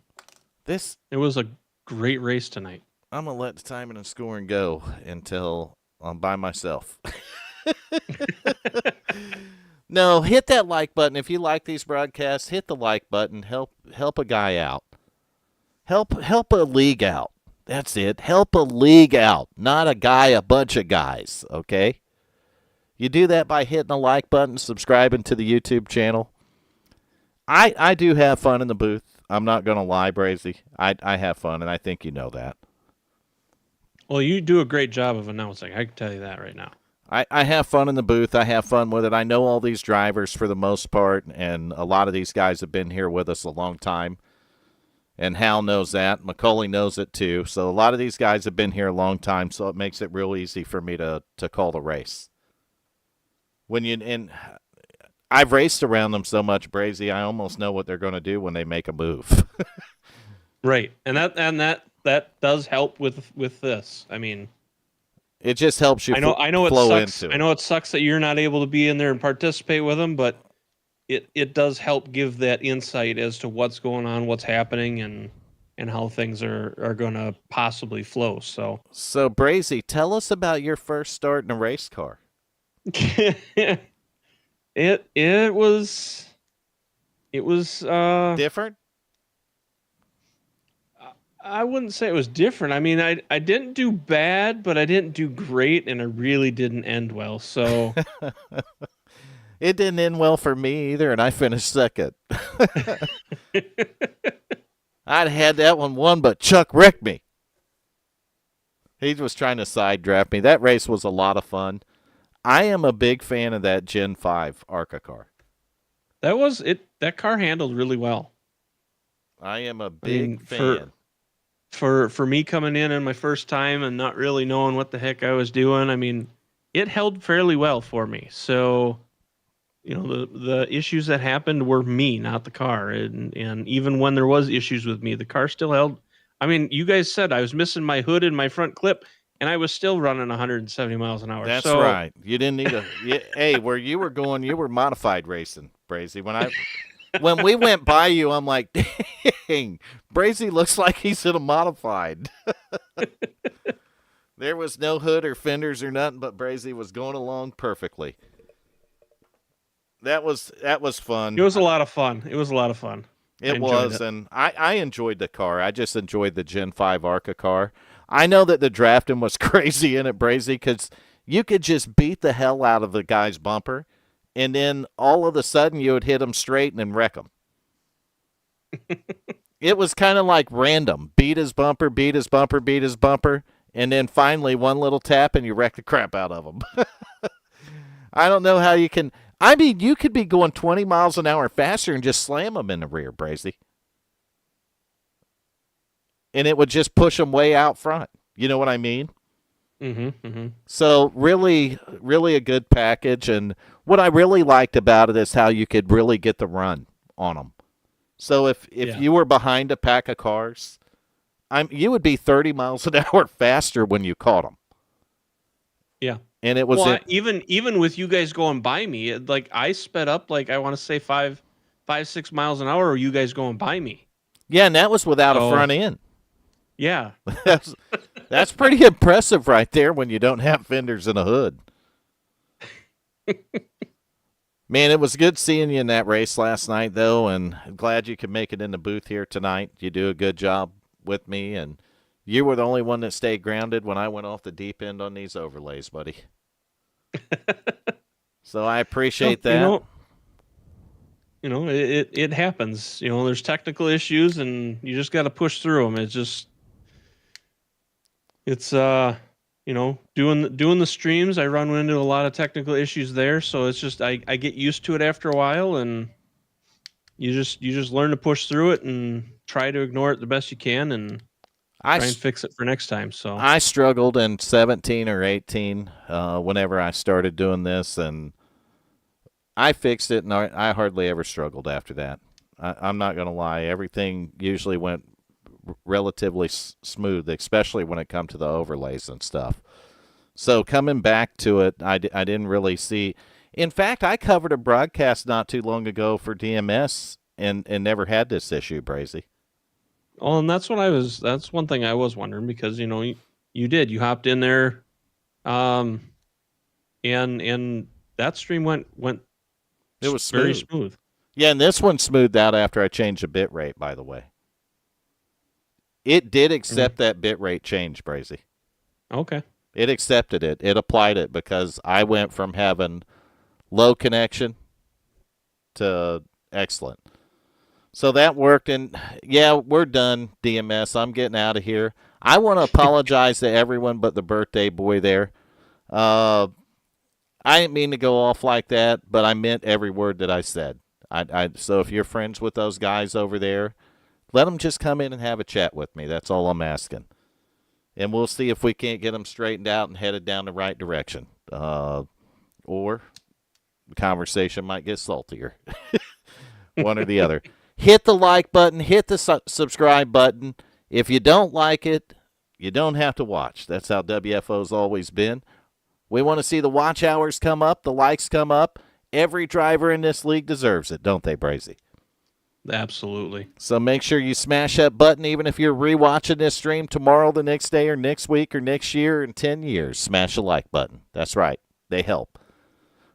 It was a great race tonight. I'm going to let the timing and scoring go until I'm by myself. No, hit that like button. If you like these broadcasts, hit the like button. Help a guy out. Help a league out. That's it. Help a league out, not a guy, a bunch of guys, okay? You do that by hitting the like button, subscribing to the YouTube channel. I do have fun in the booth. I'm not going to lie, Brazy. I have fun, and I think you know that. Well, you do a great job of announcing. I can tell you that right now. I have fun in the booth. I have fun with it. I know all these drivers for the most part, and a lot of these guys have been here with us a long time. And Hal knows that. McCauley knows it too. So a lot of these guys have been here a long time, so it makes it real easy for me to call the race. And I've raced around them so much, Brazy, I almost know what they're going to do when they make a move. Right. And that does help with this. I mean, it just helps you I know it sucks. into it. I know it sucks that you're not able to be in there and participate with them, but it does help give that insight as to what's going on, what's happening, and how things are going to possibly flow. So Brazy, tell us about your first start in a race car. It was different. I wouldn't say it was different. I mean, I didn't do bad, but I didn't do great, and I really didn't end well. So it didn't end well for me either, and I finished second. I'd had that one won, but Chuck wrecked me. He was trying to side draft me. That race was a lot of fun. I am a big fan of that Gen 5 ARCA car. That was it. That car handled really well. I am a big fan. For me coming in my first time and not really knowing what the heck I was doing, I mean, it held fairly well for me. So, the issues that happened were me, not the car. And even when there was issues with me, the car still held. I mean, you guys said I was missing my hood and my front clip, and I was still running 170 miles an hour. That's right. You didn't need hey, where you were going, you were modified racing, Brazy. When we went by you, I'm like, dang, Brazy looks like he's in a modified. There was no hood or fenders or nothing, but Brazy was going along perfectly. That was fun. It was a lot of fun. It was a lot of fun. It was, and I enjoyed the car. I just enjoyed the Gen 5 ARCA car. I know that the drafting was crazy in it, Brazy, because you could just beat the hell out of the guy's bumper, and then all of a sudden you would hit him straight and then wreck him. It was kind of like random. Beat his bumper, beat his bumper, beat his bumper, and then finally one little tap and you wreck the crap out of him. I don't know how you can... I mean, you could be going 20 miles an hour faster and just slam them in the rear, Brazy. And it would just push them way out front. You know what I mean? So really, really a good package. And what I really liked about it is how you could really get the run on them. So if you were behind a pack of cars, you would be 30 miles an hour faster when you caught them. Yeah. And it was even with you guys going by me, like I sped up like I want to say 6 miles an hour, or you guys going by me. Yeah, and that was without a front end. Yeah. That's pretty impressive right there when you don't have fenders and a hood. Man, it was good seeing you in that race last night, though, and I'm glad you could make it in the booth here tonight. You do a good job with me, and you were the only one that stayed grounded when I went off the deep end on these overlays, buddy. So I appreciate that. It happens. There's technical issues, and you just got to push through them. It's doing the streams. I run into a lot of technical issues there, so it's just I get used to it after a while, and you just learn to push through it and try to ignore it the best you can, and try and fix it for next time. So I struggled in 17 or 18 whenever I started doing this, and I fixed it, and I hardly ever struggled after that. I'm not going to lie. Everything usually went relatively smooth, especially when it come to the overlays and stuff. So coming back to it, I didn't really see. In fact, I covered a broadcast not too long ago for DMS and never had this issue, Brazy. Oh, and that's one thing I was wondering, because you you hopped in there, and that stream went it was very smooth. Yeah, and this one smoothed out after I changed the bit rate, by the way. It did accept that bit rate change, Brazy. Okay. It accepted it. It applied it because I went from having low connection to excellent. So that worked, and yeah, we're done, DMS. I'm getting out of here. I want to apologize to everyone but the birthday boy there. I didn't mean to go off like that, but I meant every word that I said. So if you're friends with those guys over there, let them just come in and have a chat with me. That's all I'm asking. And we'll see if we can't get them straightened out and headed down the right direction. Or the conversation might get saltier. One or the other. Hit the like button. Hit the subscribe button. If you don't like it, you don't have to watch. That's how WFO's always been. We want to see the watch hours come up, the likes come up. Every driver in this league deserves it, don't they, Brazy? Absolutely. So make sure you smash that button, even if you're rewatching this stream tomorrow, the next day, or next week, or next year, or in 10 years. Smash the like button. That's right. They help.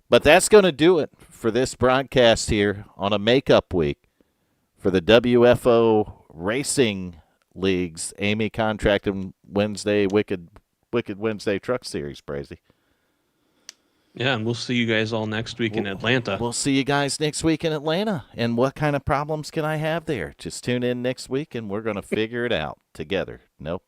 But that's going to do it for this broadcast here on a makeup week for the WFO Racing League's Eighmey Contracting Wednesday Wicked Wednesday Truck Series, Brazy. Yeah, and we'll see you guys all next week in Atlanta. We'll see you guys next week in Atlanta. And what kind of problems can I have there? Just tune in next week, and we're going to figure it out together. Nope.